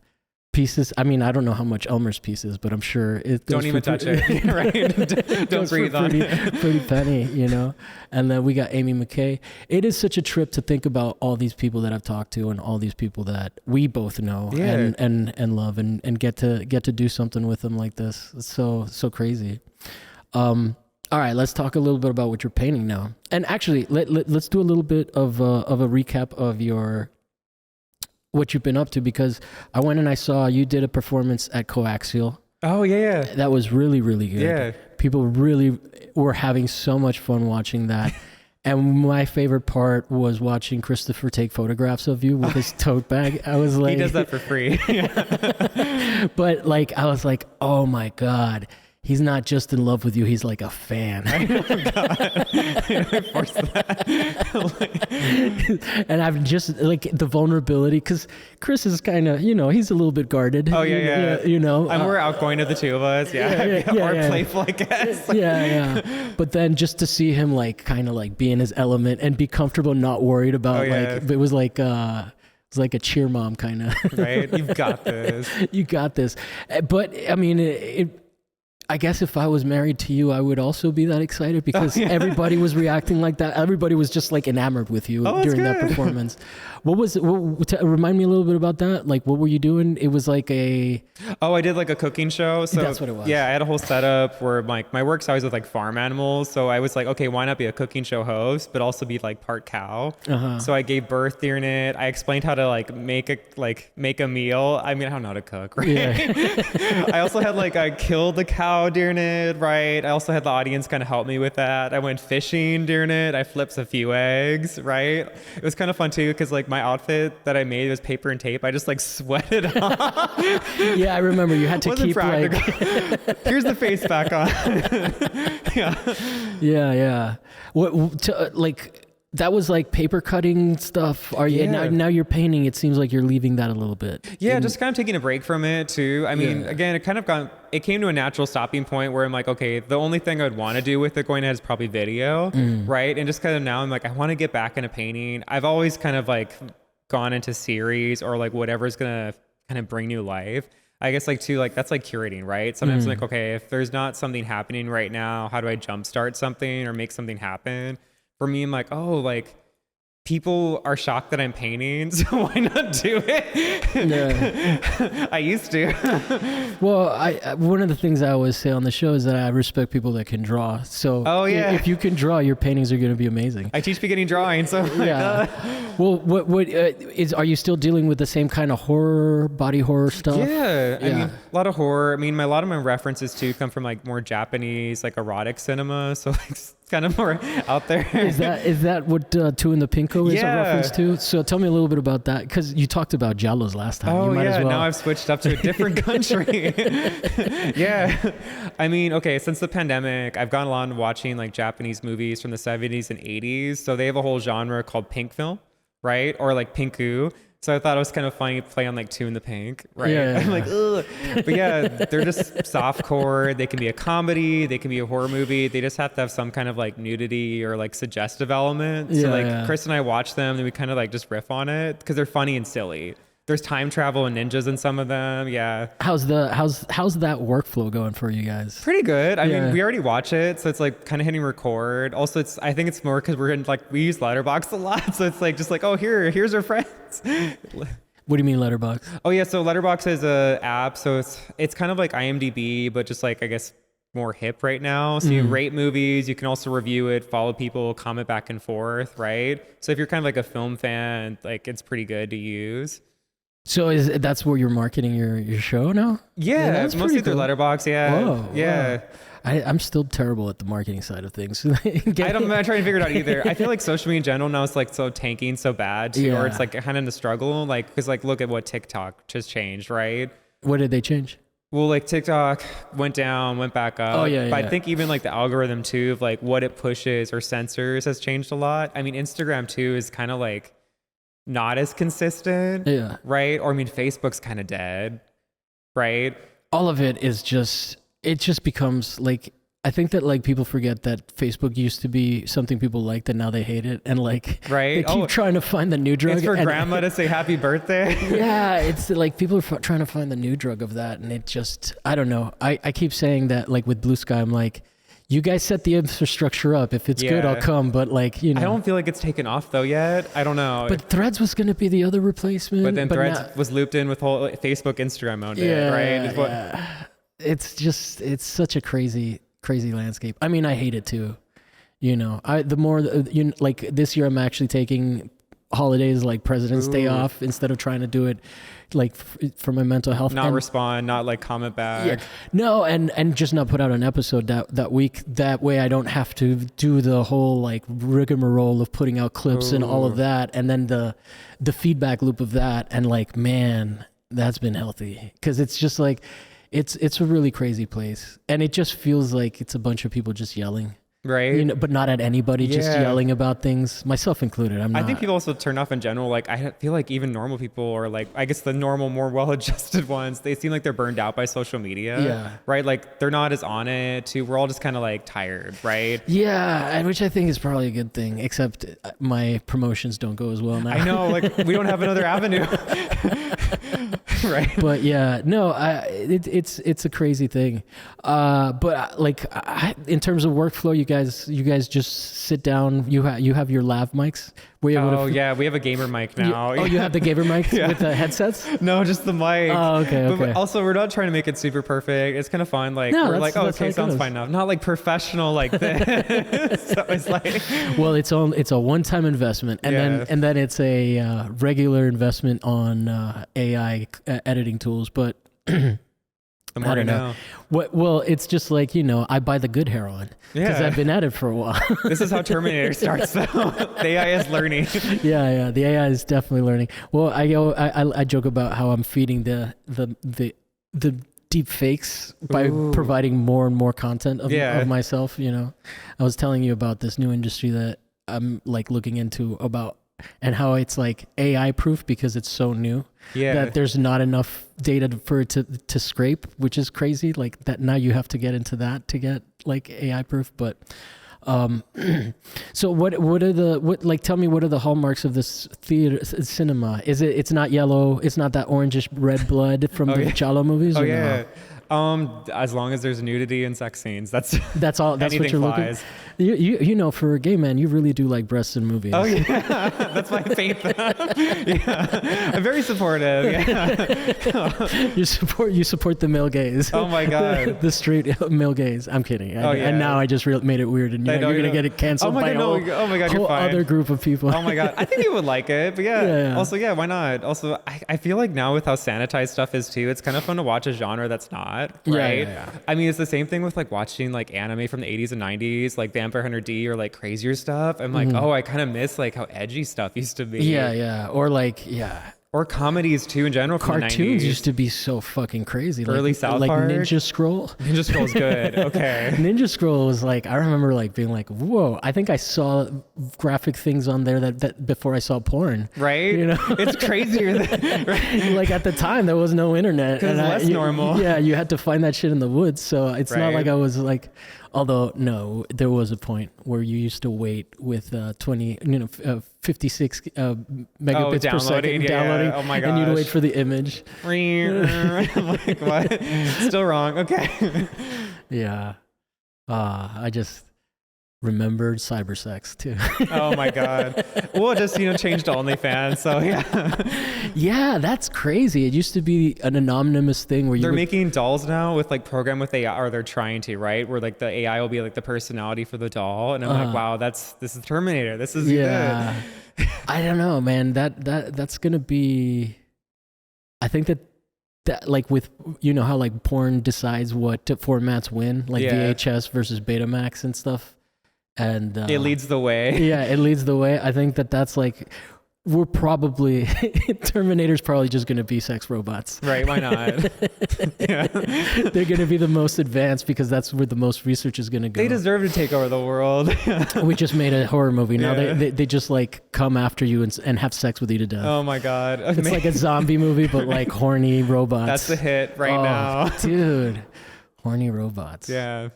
pieces. I mean, I don't know how much Elmer's piece is, but I'm sure it goes. Don't even touch it. Right? Don't breathe on it. Pretty penny, you know. And then we got Amy McKay. It is such a trip to think about all these people that I've talked to and all these people that we both know and love and get to do something with them like this. It's so crazy. All right, let's talk a little bit about what you're painting now. And actually, let's do a little bit of a recap of what you've been up to, because I went and I saw you did a performance at Coaxial. Oh, yeah. That was really, really good. Yeah. People really were having so much fun watching that. And my favorite part was watching Christopher take photographs of you with his tote bag. I was like... He does that for free. But like, I was like, oh my God. He's not just in love with you, he's like a fan. I know, God. I forced that. And I've just like the vulnerability, because Chris is kind of, you know, he's a little bit guarded. Oh, yeah. You know, I'm more outgoing of the two of us. More playful, I guess. Yeah. But then just to see him like kind of like be in his element and be comfortable, not worried about like, it was like a cheer mom kind of. Right? You've got this. You got this. But I mean, I guess if I was married to you, I would also be that excited, because everybody was reacting like that. Everybody was just like enamored with you during that performance. What was it? Remind me a little bit about that. Like, what were you doing? It was like I did like a cooking show. So that's what it was. Yeah, I had a whole setup where like my work's always with like farm animals. So I was like, okay, why not be a cooking show host, but also be like part cow. So I gave birth during it. I explained how to like make a meal. I mean, I don't know how to cook, right? Yeah. I also had like I killed the cow out during it, right? I also had the audience kind of help me with that. I went fishing during it. I flipped a few eggs, right? It was kind of fun too, because like my outfit that I made was paper and tape. I just like sweated off. Yeah, I remember you had to Wasn't keep practical. like. Here's the face back on. Yeah. Yeah. What like that was like paper cutting stuff. Are you now you're painting? It seems like you're leaving that a little bit. Yeah, just kind of taking a break from it too. I mean, again, it came to a natural stopping point where I'm like, okay, the only thing I'd want to do with it going ahead is probably video, right? And just kind of now I'm like, I want to get back into painting. I've always kind of like gone into series or like whatever's gonna kind of bring new life. I guess like too, like that's like curating, right? Sometimes I'm like, okay, if there's not something happening right now, how do I jumpstart something or make something happen? For me, I'm like, oh, like people are shocked that I'm painting, so why not do it? Yeah. I used to. Well, one of the things I always say on the show is that I respect people that can draw. So if you can draw, your paintings are going to be amazing. I teach beginning drawing, so yeah. Well, what are you still dealing with the same kind of horror, body horror stuff? Yeah, I mean, a lot of horror. I mean, a lot of my references too come from like more Japanese, like erotic cinema. So like it's kind of more out there. Is that what Two in the Pinko is a reference to? So tell me a little bit about that, because you talked about giallos last time. Oh, you might as well. Now I've switched up to a different country. Yeah. I mean, okay, since the pandemic, I've gone along watching like Japanese movies from the 70s and 80s. So they have a whole genre called pink film, right? Or like pinku. So I thought it was kind of funny to play on like Two in the Pink, right? Yeah. I'm like, ugh. But yeah, they're just softcore. They can be a comedy. They can be a horror movie. They just have to have some kind of like nudity or like suggestive element. So like Chris and I watch them and we kind of like just riff on it because they're funny and silly. There's time travel and ninjas in some of them. Yeah. How's that workflow going for you guys? Pretty good. I mean, we already watch it, so it's like kind of hitting record. Also, I think it's more because we use Letterboxd a lot, so it's like just like, oh, here's our friends. What do you mean Letterboxd? Oh yeah, so Letterboxd is a app, so it's kind of like IMDb, but just like I guess more hip right now. So you rate movies, you can also review it, follow people, comment back and forth, right? So if you're kind of like a film fan, like it's pretty good to use. So that's where you're marketing your show now? Yeah, mostly through Letterboxd. Yeah. Whoa, yeah. Wow. I'm still terrible at the marketing side of things. I'm not trying to figure it out either. I feel like social media in general now is like so tanking so bad too, or it's like kind of in the struggle. Like, because like look at what TikTok just changed, right? What did they change? Well, like TikTok went down, went back up. Oh yeah. But I think even like the algorithm too of like what it pushes or censors has changed a lot. I mean, Instagram too is kind of like not as consistent, right? Or I mean, Facebook's kind of dead, right? All of it just becomes like, I think that like people forget that Facebook used to be something people liked and now they hate it, and like they keep trying to find the new drug. It's for grandma to say happy birthday. Yeah, it's like people are trying to find the new drug of that, and it just, I don't know. I keep saying that like with Blue Sky, I'm like, you guys set the infrastructure up. If it's good, I'll come. But like, you know, I don't feel like it's taken off though yet. I don't know. But Threads was going to be the other replacement. But then Threads was looped in with whole Facebook, Instagram owned it, right? It's just, it's such a crazy landscape. I mean, I hate it too. You know, like this year I'm actually taking holidays like President's Day off instead of trying to do it like for my mental health. Not respond, not like comment back. Yeah. No, and just not put out an episode that week. That way I don't have to do the whole like rigmarole of putting out clips and all of that, and then the feedback loop of that. And like, man, that's been healthy, because it's just like it's a really crazy place, and it just feels like it's a bunch of people just yelling. Right. You know, but not at anybody, just yelling about things, myself included. I think people also turn off in general. Like, I feel like even normal people, or like, I guess the normal, more well-adjusted ones, they seem like they're burned out by social media. Yeah. Right. Like, they're not as on it too. We're all just kind of like tired. Right. Yeah. Which I think is probably a good thing, except my promotions don't go as well now. I know. Like, we don't have another avenue. Right. But yeah, no, it's a crazy thing. But like in terms of workflow, you guys just sit down. You have your lav mics. We have a gamer mic now. You have the gamer mics with the headsets? No, just the mic. Oh, okay. But also, we're not trying to make it super perfect. It's kind of fun. Like, we're like, oh, okay, sounds fine now. Not like professional like this. So it's like, well, it's a one-time investment, and then it's a regular investment on AI editing tools. But The more I don't know. Well, it's just like, I buy the good heroin because I've been at it for a while. This is how Terminator starts, though. The AI is learning. Yeah. The AI is definitely learning. Well, I joke about how I'm feeding the deep fakes by providing more and more content of myself. I was telling you about this new industry that I'm like looking into about, and how it's like AI proof because it's so new that there's not enough data for it to scrape, which is crazy. Like that now you have to get into that to get like AI proof. But so tell me, what are the hallmarks of this theater cinema? It's not yellow, it's not that orangish red blood from the Giallo movies? No? As long as there's nudity and sex scenes, that's all. That's what you're looking. For a gay man, you really do like breasts in movies. Oh yeah, that's my faith. Yeah, I'm very supportive. Yeah. You support the male gaze. Oh my god, the straight male gaze. I'm kidding. And now I just made it weird, and you're gonna get it canceled by a whole other group of people. Oh my god, I think you would like it, but yeah. Also, why not? Also, I feel like now with how sanitized stuff is too, it's kind of fun to watch a genre that's not. Right? Yeah. I mean, it's the same thing with like watching like anime from the 80s and 90s, like Vampire Hunter D or like crazier stuff. I'm like, I kind of miss like how edgy stuff used to be. Yeah. Or comedies too in general. From cartoons used to be so fucking crazy. Early South Park. Ninja Scroll. Ninja Scroll's good. Okay. Ninja Scroll was like, I remember like being like, whoa, I think I saw graphic things on there that before I saw porn. Right? It's crazier than right? Like at the time there was no internet. Because it's less normal. Yeah, you had to find that shit in the woods. So it's not like I was like, although no, there was a point where you used to wait with 56 megabits per second downloading. Oh my gosh. And you'd wait for the image. I'm like, what? Still wrong. Okay. Yeah. I just remembered cybersex too. Oh my god. Well, just changed to OnlyFans. So yeah. Yeah, that's crazy. It used to be an anonymous thing where they're making dolls now with like program with AI, or they're trying to, right? Where like the AI will be like the personality for the doll, and I'm like, wow, this is Terminator. This is good. I don't know, man. That's gonna be. I think that like with how like porn decides what formats win, like VHS versus Betamax and stuff. And it leads the way. Yeah, it leads the way. I think that's like we're probably Terminator's probably just going to be sex robots. Right, why not? Yeah. They're going to be the most advanced because that's where the most research is going to go. They deserve to take over the world. We just made a horror movie. Now they just like come after you and have sex with you to death. Oh my god. It's like a zombie movie but like horny robots. That's the hit now. Dude. Horny robots. Yeah.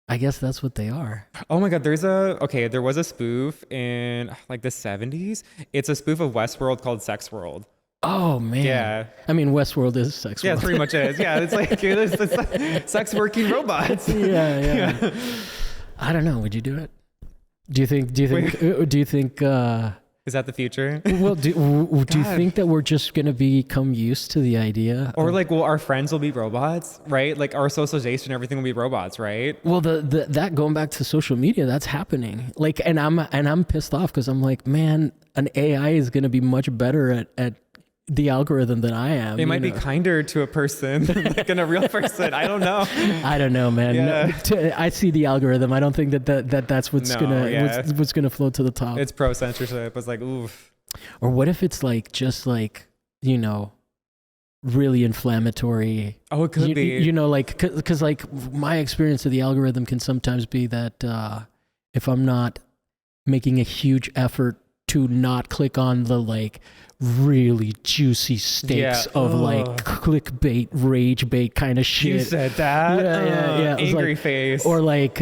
I guess that's what they are. Oh my god, there was a spoof in like the 70s. It's a spoof of Westworld called Sex World. Oh man. Yeah. I mean, Westworld is Sex World. Yeah, it pretty much is. Yeah, it's like sex working robots. Yeah. I don't know. Would you do it? Do you think is that the future? Well, do you think that we're just going to become used to the idea? Or like, well, our friends will be robots, right? Like our socialization, everything will be robots, right? Well, that going back to social media, that's happening. Like, and I'm pissed off because I'm like, man, an AI is going to be much better at the algorithm than I am. It might be kinder to a person than a real person. I don't know. I don't know, man. Yeah. No, I see the algorithm. I don't think that's what's gonna float to the top. It's pro censorship. It's like, oof. Or what if it's like just like really inflammatory? Oh, it could be. Like because like my experience of the algorithm can sometimes be that if I'm not making a huge effort to not click on the like really juicy steaks of like clickbait, rage bait kind of shit. You said that? Yeah. Angry face. Or like,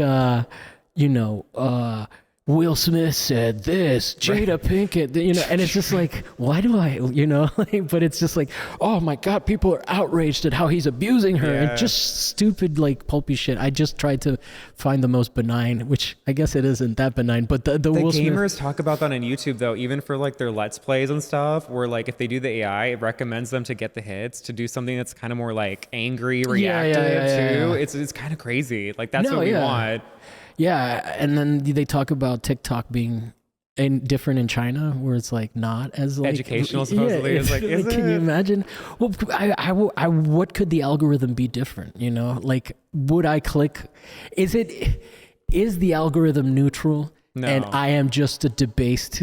Will Smith said this, Jada Pinkett, and it's just like, why do I, but it's just like, oh my God, people are outraged at how he's abusing her and just stupid, like pulpy shit. I just tried to find the most benign, which I guess it isn't that benign, but the Will gamers Smith talk about that on YouTube though, even for like their Let's Plays and stuff, where like if they do the AI, it recommends them to get the hits to do something that's kind of more like angry, reactive too. It's kind of crazy. Like that's what we want. Yeah, and then they talk about TikTok being and different in China, where it's like not as like educational supposedly. It's like, is can it? you imagine? Well, what could the algorithm be different? You know, like would I click? Is the algorithm neutral? No. And I am just a debased,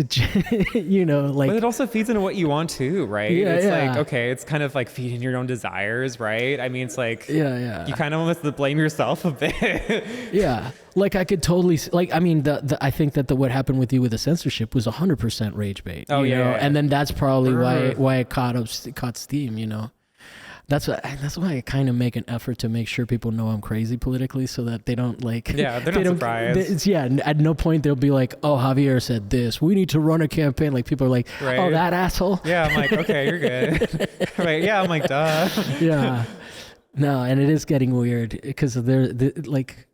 you know, like. But it also feeds into what you want too, right? Yeah, it's yeah. like, okay, it's kind of like feeding your own desires, right? I mean, it's like, Yeah. you kind of almost have to blame yourself a bit. Yeah. Like I could totally, like, I mean, I think that what happened with you with the censorship was 100% rage bait. Oh, you yeah, know? yeah. And then that's probably why it caught steam, you know? That's why I kind of make an effort to make sure people know I'm crazy politically, so that they don't like. Yeah, they're not surprised. At no point they'll be like, "Oh, Javier said this. We need to run a campaign." Like people are like, Right. "Oh, that asshole." Yeah, I'm like, okay, you're good. Right? Yeah, I'm like, duh. Yeah. No, and it is getting weird because they're like.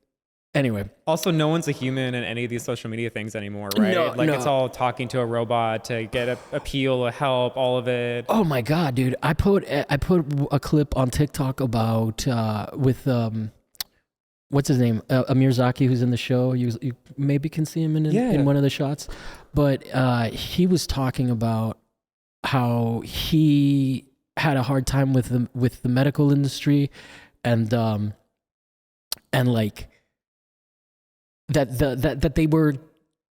Anyway. Also, no one's a human in any of these social media things anymore, right? No. It's all talking to a robot to get appeal, help, all of it. Oh my god, dude! I put a clip on TikTok about with what's his name, Amir Zaki, who's in the show. You maybe can see him in one of the shots, but he was talking about how he had a hard time with the medical industry, and like. That they were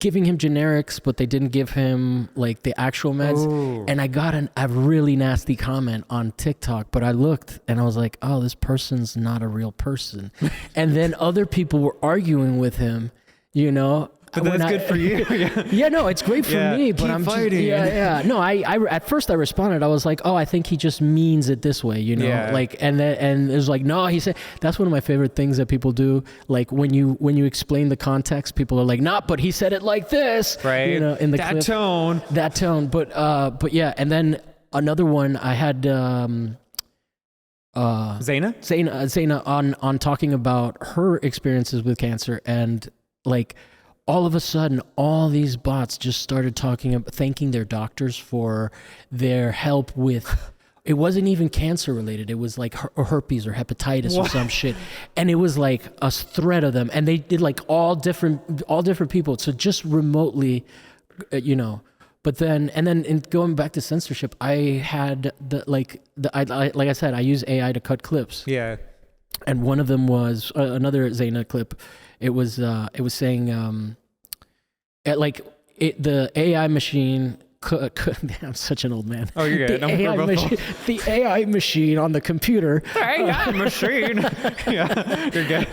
giving him generics, but they didn't give him like the actual meds. Ooh. And I got a really nasty comment on TikTok, but I looked and I was like, oh, this person's not a real person. And then other people were arguing with him, you know. But that's good for you. Yeah, no, it's great for me. But keep I'm fighting. No, I at first I responded. I was like, oh, I think he just means it this way, you know. Yeah. Like, and it was like, no, he said. That's one of my favorite things that people do. Like when you explain the context, people are like, nah, but he said it like this, Right? You know, in the that clip. That tone. But yeah, and then another one I had. Zaina on talking about her experiences with cancer, and like. All of a sudden, all these bots just started thanking their doctors for their help with. It wasn't even cancer related. It was like herpes or hepatitis or some shit, and it was like a thread of them, and they did like all different people. So just remotely, you know. But then in going back to censorship, I had like I said, I use AI to cut clips. Yeah. And one of them was another Zaina clip. It was saying the AI machine. I'm such an old man. Oh, you're good. The AI machine on the computer. AI machine. Yeah, you're good.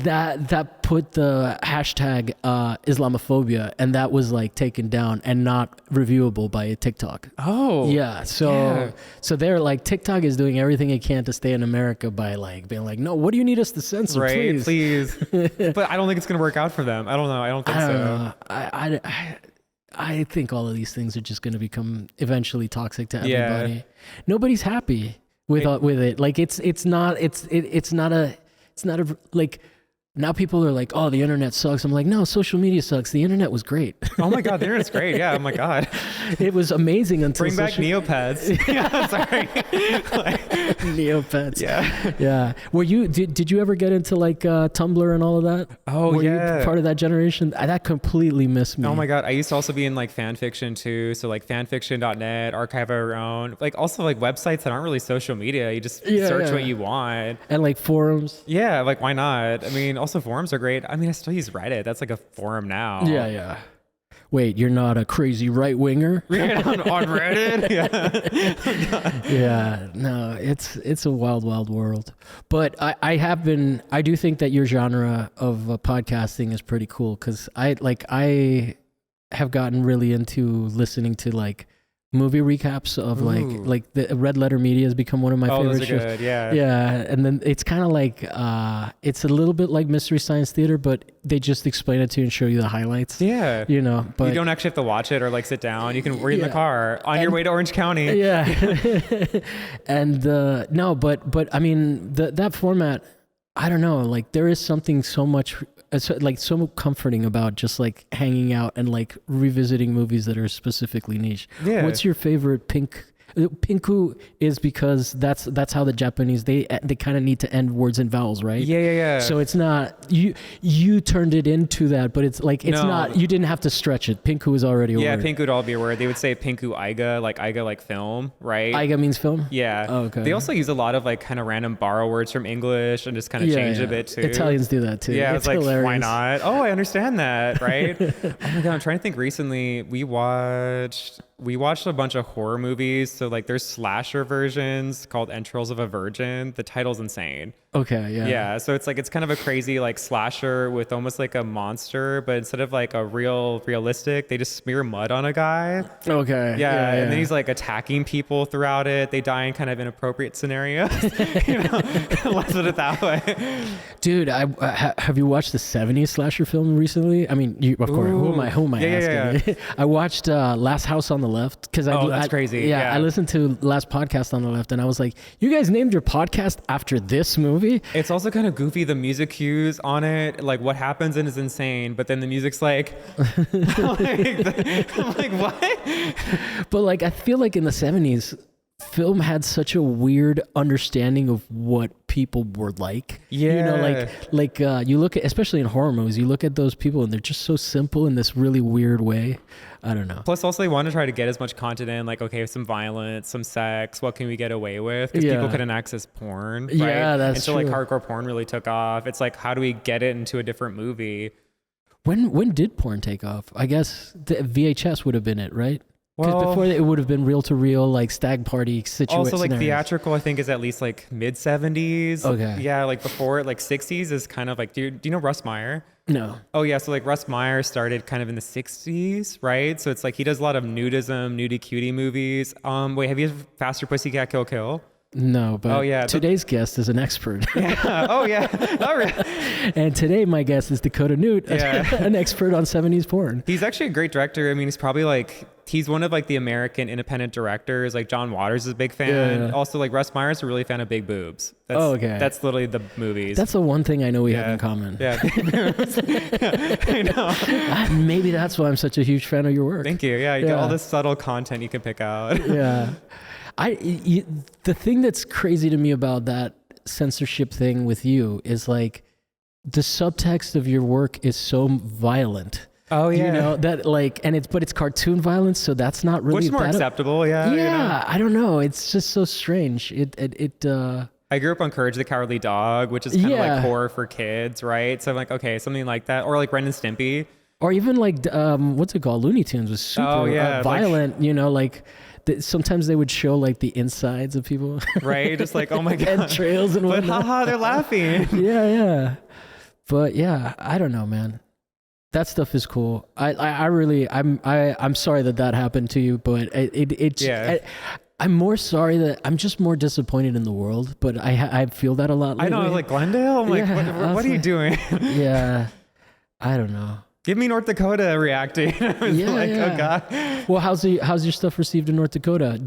That put the hashtag Islamophobia, and that was like taken down and not reviewable by TikTok. Oh, yeah. So they're like, TikTok is doing everything it can to stay in America by like being like, no, what do you need us to censor? Right, please. But I don't think it's gonna work out for them. I don't know. I don't think so. I think all of these things are just going to become eventually toxic to everybody. Yeah. Nobody's happy with it. Like it's not like. Now people are like, oh, the internet sucks. I'm like, no, social media sucks. The internet was great. Oh my God, the internet's great. Yeah, oh my God. It was amazing until Bring back Neopets. Yeah, sorry. Neopets. Yeah. Yeah. Did you ever get into like Tumblr and all of that? Oh, Were yeah. you part of that generation? That completely missed me. Oh my God. I used to also be in like fan fiction too. So like fanfiction.net, archive our own, like also like websites that aren't really social media. You just search what you want. And like forums. Yeah. Like why not? I mean, also forums are great. I mean, I still use Reddit. That's like a forum now. Yeah. Wait, you're not a crazy right winger? Right on Reddit? Yeah. Yeah. No, it's a wild, wild world. But I do think that your genre of podcasting is pretty cool, because I have gotten really into listening to like movie recaps of like the Red Letter Media has become one of my favorite shows. Good, yeah. Yeah, and then it's kind of like it's a little bit like Mystery Science Theater, but they just explain it to you and show you the highlights. Yeah, you know, but you don't actually have to watch it or like sit down. You can read in the car on your way to Orange County. Yeah, and no, but I mean that format. I don't know. Like there is something so comforting about just like hanging out and like revisiting movies that are specifically niche. Yeah. What's your favorite pink Pinku is because that's how the Japanese they kind of need to end words in vowels, right? Yeah. So it's not you turned it into that, but it's like it's not. You didn't have to stretch it. Pinku is already a word. Yeah, pinku would all be a word. They would say pinku aiga like film, right? Aiga means film. Yeah. Oh, okay. They also use a lot of like kind of random borrow words from English and just kind of change a bit too. Italians do that too. Yeah, it's like, hilarious. why not? Oh, I understand that, right? Oh my God, I'm trying to think. Recently, we watched a bunch of horror movies. So like there's slasher versions called Entrails of a Virgin. The title's insane. Okay, yeah. Yeah, so it's kind of a crazy like slasher with almost like a monster, but instead of like a realistic, they just smear mud on a guy. Okay. Yeah, and then he's like attacking people throughout it. They die in kind of inappropriate scenarios. Let's put it that way. Dude, have you watched the 70s slasher film recently? I mean, of course. Who am I asking? Yeah. I watched Last House on the Left because that's crazy. Yeah, I listened to Last Podcast on the Left, and I was like, you guys named your podcast after this movie? It's also kind of goofy. The music cues on it, like what happens in is insane, but then the music's like, I'm like, what? But like, I feel like in the 70s, film had such a weird understanding of what people were like. Yeah. You know, like you look at, especially in horror movies, you look at those people and they're just so simple in this really weird way. I don't know. Plus also they want to try to get as much content in, like, okay, some violence, some sex, what can we get away with? Because people couldn't access porn, right? Yeah, that's true. Like hardcore porn really took off. It's like, how do we get it into a different movie? When did porn take off? I guess the VHS would have been it, right? Because Well, before it would have been reel to reel, like stag party situation. also like theatrical, I think is at least like mid 70s. Okay. Yeah, like before it, like 60s is kind of like, do you know Russ Meyer? No. Oh yeah, so like Russ Meyer started kind of in the 60s, right? So it's like he does a lot of nudism, nudie cutie movies. Wait, have you Faster Pussycat Kill Kill? No, but today's guest is an expert. Yeah. Oh yeah. All right. And today my guest is Dakota Noot, an expert on 70s porn. He's actually a great director. I mean, he's one of like the American independent directors. Like John Waters is a big fan. Yeah. Also like Russ Meyer's a really fan of big boobs. That's, That's literally the movies. That's the one thing I know we have in common. Yeah. I know. Maybe that's why I'm such a huge fan of your work. Thank you. Yeah. You get all this subtle content you can pick out. Yeah. The thing that's crazy to me about that censorship thing with you is like the subtext of your work is so violent. Oh yeah. You know that like, but it's cartoon violence, so that's not really which is more acceptable. Yeah. Yeah. You know? I don't know. It's just so strange. I grew up on Courage the Cowardly Dog, which is kind of like horror for kids, right? So I'm like, okay, something like that, or like Ren and Stimpy, or even like what's it called? Looney Tunes was super violent. Like, you know, like. Sometimes they would show like the insides of people, right? Just like, oh my God, entrails and whatnot. But haha, they're laughing. Yeah. But yeah, I don't know, man. That stuff is cool. I'm sorry that happened to you, but I'm more sorry that I'm just more disappointed in the world. But I feel that a lot lately. I know, like Glendale. I'm like, what are you doing? Yeah, I don't know. Give me North Dakota reacting. Oh God. Well, how's your stuff received in North Dakota?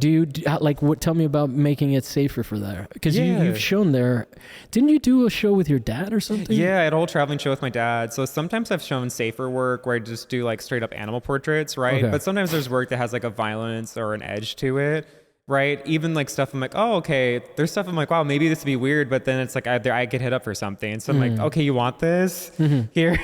Tell me about making it safer for there, because you've shown there. Didn't you do a show with your dad or something? Yeah, I had a whole traveling show with my dad. So sometimes I've shown safer work where I just do like straight up animal portraits, right? Okay. But sometimes there's work that has like a violence or an edge to it. Right. Even like stuff I'm like, oh, okay. There's stuff I'm like, wow, maybe this would be weird. But then it's like I get hit up for something. So I'm like, okay, you want this? Here.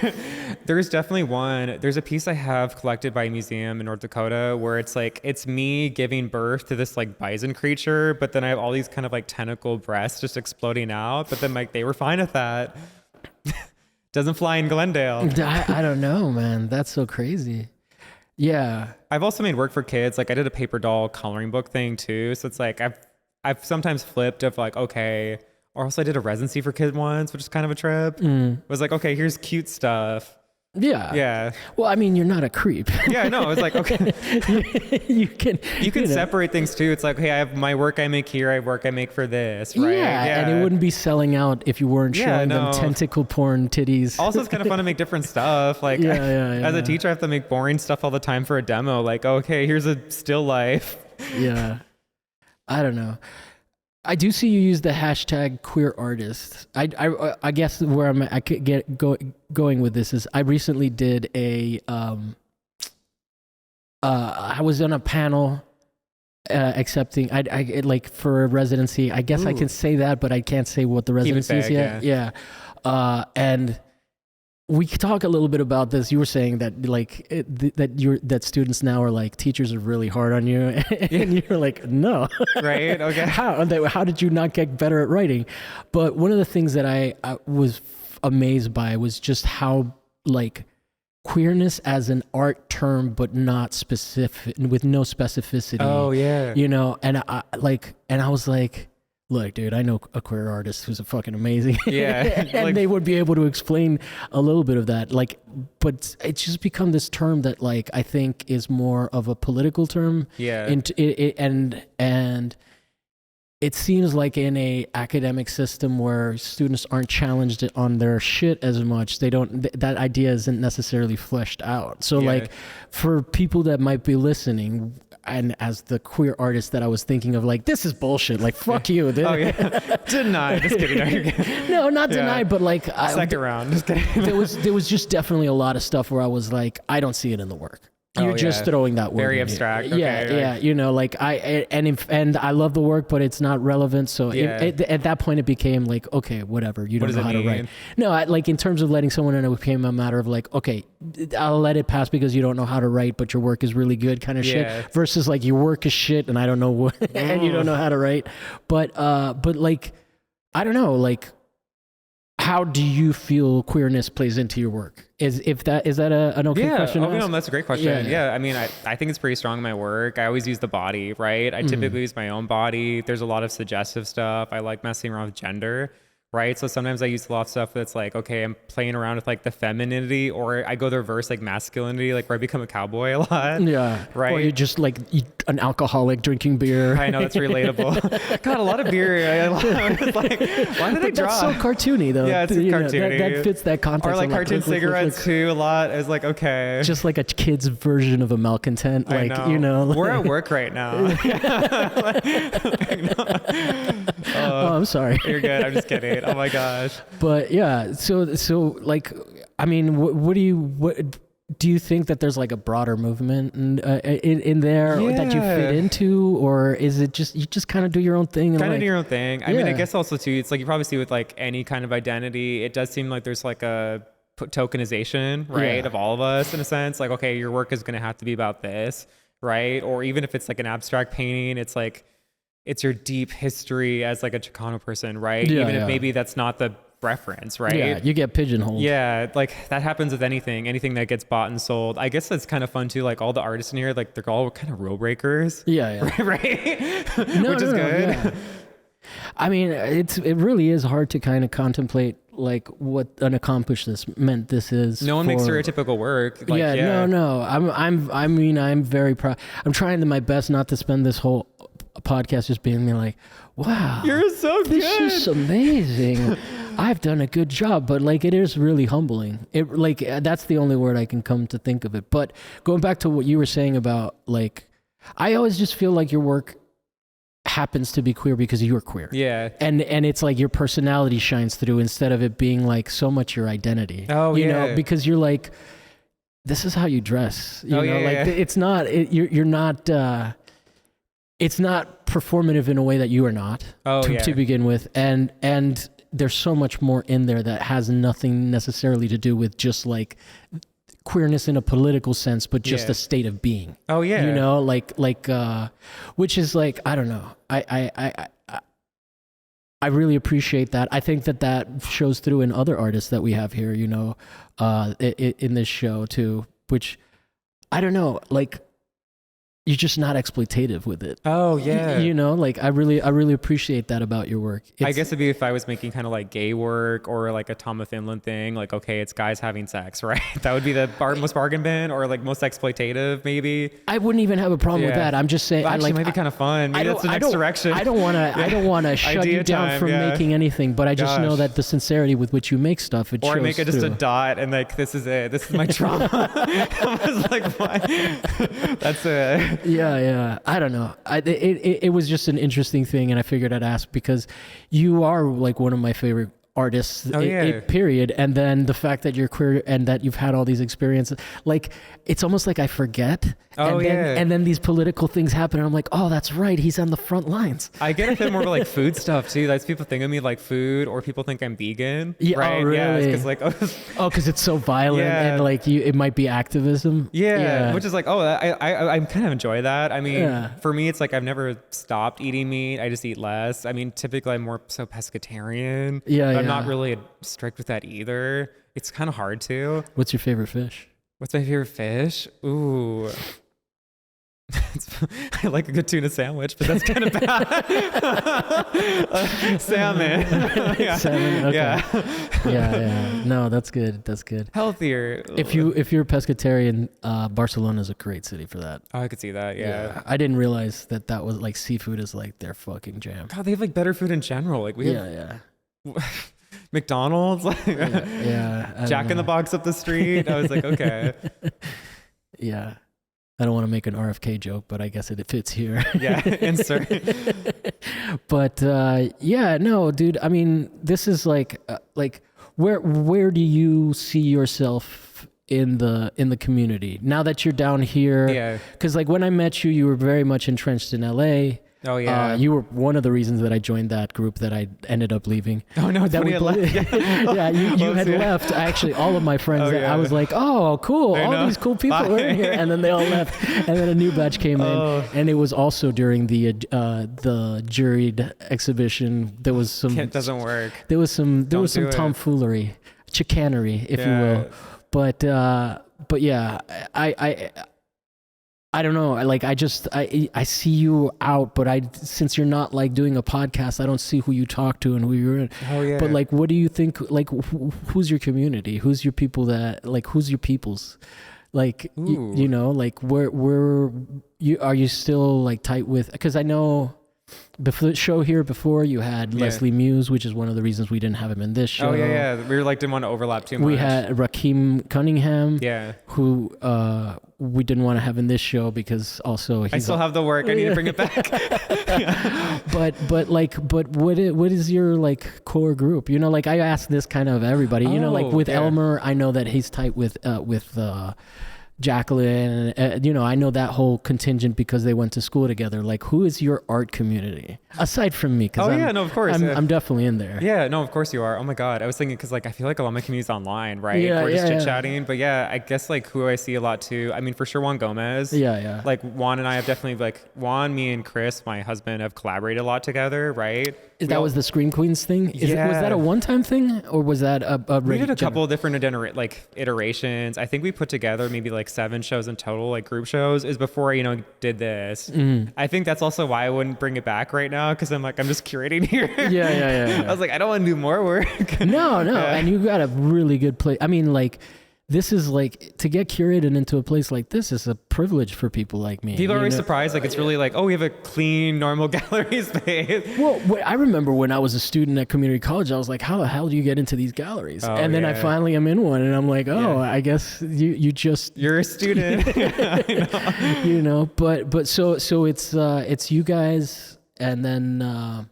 There's definitely one. There's a piece I have collected by a museum in North Dakota where it's like, it's me giving birth to this like bison creature. But then I have all these kind of like tentacle breasts just exploding out. But then like they were fine with that. Doesn't fly in Glendale. I don't know, man. That's so crazy. Yeah. I've also made work for kids. Like I did a paper doll coloring book thing too. So it's like I've sometimes flipped of like, okay. Or also I did a residency for kids once, which is kind of a trip. It was like, okay, here's cute stuff. Yeah. Yeah. Well, I mean, you're not a creep. Yeah, no, it's like, okay. you can separate things too. It's like, hey, I have my work I make here, I have work I make for this, right? Yeah, and it wouldn't be selling out if you weren't showing them tentacle porn titties. Also, it's kind of fun to make different stuff. Like, as a teacher, I have to make boring stuff all the time for a demo. Like, okay, here's a still life. Yeah. I don't know. I do see you use the hashtag queer artist. I guess where I could get going with this is I recently did I was on a panel accepting. I like for a residency. I guess I can say that, but I can't say what the residency is yet. Yeah. And we could talk a little bit about this. You were saying that like that students now are like teachers are really hard on you, and you're like, no, right? Okay. How did you not get better at writing? But one of the things that I was amazed by was just how like queerness as an art term, but not specific, with no specificity. Oh yeah. You know, and I was like, look, dude, I know a queer artist who's fucking amazing. Yeah. And like, they would be able to explain a little bit of that. Like, but it's just become this term that like, I think is more of a political term. Yeah. And it seems like in a academic system where students aren't challenged on their shit as much, that idea isn't necessarily fleshed out. So like for people that might be listening, and as the queer artist that I was thinking of, like, this is bullshit. Like, fuck you. Oh yeah, deny. Just kidding. No, not deny, but like second round. Just kidding. there was just definitely a lot of stuff where I was like, I don't see it in the work. You're just throwing that word. Very abstract. Okay, yeah. You know, like and I love the work, but it's not relevant. So at that point, it became like, okay, whatever. You don't know how to write. No, like in terms of letting someone in, it became a matter of like, okay, I'll let it pass because you don't know how to write, but your work is really good, kind of shit. Versus like your work is shit and I don't know what, and you don't know how to write. But like, I don't know, like, how do you feel queerness plays into your work? Is that an okay question? Yeah, that's a great question. Yeah. I mean, I think it's pretty strong in my work. I always use the body, right? I typically use my own body. There's a lot of suggestive stuff. I like messing around with gender, right? So sometimes I use a lot of stuff that's like, okay, I'm playing around with like the femininity, or I go the reverse, like masculinity, like where I become a cowboy a lot. Yeah. Right. Or you're just like an alcoholic drinking beer. I know, that's relatable. God, a lot of beer. It's like, why did I draw? That's so cartoony though. Yeah, it's cartoony. That fits that context. Or like cartoon cigarettes too, a lot. It's like, okay. Just like a kid's version of a malcontent. Like, I know. You know. We're at work right now. Oh, I'm sorry. You're good. I'm just kidding. Oh my gosh. But yeah, so like, I mean, what do you think that there's like a broader movement in there that you fit into, or is it just you just kind of do your own thing? Kind of do your own thing. I mean, I guess also too, it's like you probably see with like any kind of identity, it does seem like there's like a tokenization, right, of all of us in a sense. Like, okay, your work is going to have to be about this, right? Or even if it's like an abstract painting, it's like it's your deep history as like a Chicano person, right? Even if maybe that's not the reference, right? Yeah, you get pigeonholed. Yeah, like that happens with anything that gets bought and sold. I guess that's kind of fun too. Like all the artists in here, like they're all kind of rule breakers. Yeah. Right? Which is good. Yeah. I mean, it really is hard to kind of contemplate like what an accomplishment this is. No one makes stereotypical work. Like, no. I'm very proud. I'm trying my best not to spend this whole podcast just being like, wow, you're so good. This is amazing. I've done a good job, but like it is really humbling. It like that's the only word I can come to think of it. But going back to what you were saying about like, I always just feel like your work happens to be queer because you're queer. Yeah. And it's like your personality shines through instead of it being like so much your identity. Oh, you know, because you're like, this is how you dress. You know, it's not, you're not, it's not performative in a way that you are not to begin with. And there's so much more in there that has nothing necessarily to do with just like queerness in a political sense, but just a state of being. Oh yeah. You know, like, which is like, I don't know. I really appreciate that. I think that shows through in other artists that we have here, you know, in this show too, which I don't know, like, you're just not exploitative with it. Oh yeah. You know, like I really appreciate that about your work. I guess it'd be if I was making kind of like gay work or like a Tom of Finland thing, like, okay, it's guys having sex, right? That would be the most bargain bin, or like most exploitative maybe. I wouldn't even have a problem with that. I'm just saying, well, actually, it might be kind of fun. Maybe that's the next direction. I don't want to shut you down from making anything, but I just know that the sincerity with which you make stuff, it shows. Or I make it just a dot and like, this is it. This is my trauma. I was like, fine. That's it. Yeah. I don't know. It was just an interesting thing, and I figured I'd ask because you are like one of my favorite artists, Oh, yeah. period. And then the fact that you're queer and that you've had all these experiences, like it's almost like I forget. Oh, And then these political things happen, and I'm like, oh, that's right, he's on the front lines. I get a bit more like food stuff too. That's people think of me like food, or people think I'm vegan. Yeah, right? oh, really? Yeah, because like because it's so violent, Yeah. and like it might be activism. yeah, which is like, oh, I kind of enjoy that. I mean, Yeah. for me, it's like I've never stopped eating meat. I just eat less. I mean, typically I'm more so pescatarian. Yeah, but I'm yeah. not really strict with that either. It's kind of hard to. What's your favorite fish? What's my favorite fish? Ooh. I like a good tuna sandwich, but that's kind of bad. Salmon. Yeah. Salmon. Okay. Yeah. Yeah. No, that's good. That's good. Healthier. If you're a pescatarian, Barcelona is a great city for that. Oh, I could see that. Yeah. I didn't realize that was like seafood is like their fucking jam. God, they have like better food in general. Like we have Yeah. McDonald's, like Yeah. I don't Jack in the know. Box up the street. I was like, okay. Yeah. I don't want to make an RFK joke, but I guess it fits here. Yeah, insert. But yeah, no, dude. I mean, this is like where do you see yourself in the community now that you're down here? Yeah. Because like when I met you, you were very much entrenched in LA. Oh yeah. You were one of the reasons that I joined that group that I ended up leaving. Oh no, That we we had left. yeah, you had yeah. left. Actually, all of my friends. Oh, yeah. I was like, oh, cool. I All know. these cool people were in here, and then they all left, and then a new batch came Oh. in, and it was also during the juried exhibition. There was some. It doesn't work. There was some do it. tomfoolery, chicanery, if you will. But yeah, I don't know. I see you out, but since you're not like doing a podcast, I don't see who you talk to and who you're in. Oh yeah. But like, what do you think? Like, who's your community? Who's your people who's your peoples? Like, you know, like where are you still like tight with? Because I know before the show here before you had Leslie Muse, which is one of the reasons we didn't have him in this show. Oh yeah. We were like didn't want to overlap too much. We had Rakeem Cunningham. Yeah. Who we didn't want to have in this show because also I still have the work. I need to bring it back. But what is your like core group? You know, like I ask this kind of everybody. You know, like with Elmer, I know that he's tight with Jacqueline, you know, I know that whole contingent because they went to school together. Like, who is your art community aside from me? Oh yeah, no, of course. I'm definitely in there. Yeah, no, of course you are. Oh my God, I was thinking because like I feel like a lot of my community's online, right? Yeah, We're just yeah, chit chatting, but yeah, I guess like who I see a lot too. I mean, for sure, Juan Gomez. Yeah. Like Juan and I have definitely like Juan, me and Chris, my husband, have collaborated a lot together, right? Was the Scream Queens thing? Was that a one-time thing, or was that a we did a couple of different iterations. I think we put together maybe like 7 shows in total, like group shows, is before I did this. I think that's also why I wouldn't bring it back right now, because I'm just curating here. Yeah. I was like, I don't want to do more work. No, and you got a really good place. I mean, like, this is like, to get curated into a place like this is a privilege for people like me. People are always surprised. Like, it's really like, oh, we have a clean, normal gallery space. Well, I remember when I was a student at community college, I was like, how the hell do you get into these galleries? And then I finally am in one, and I'm like, I guess you're a student. You know, but so it's you guys, and then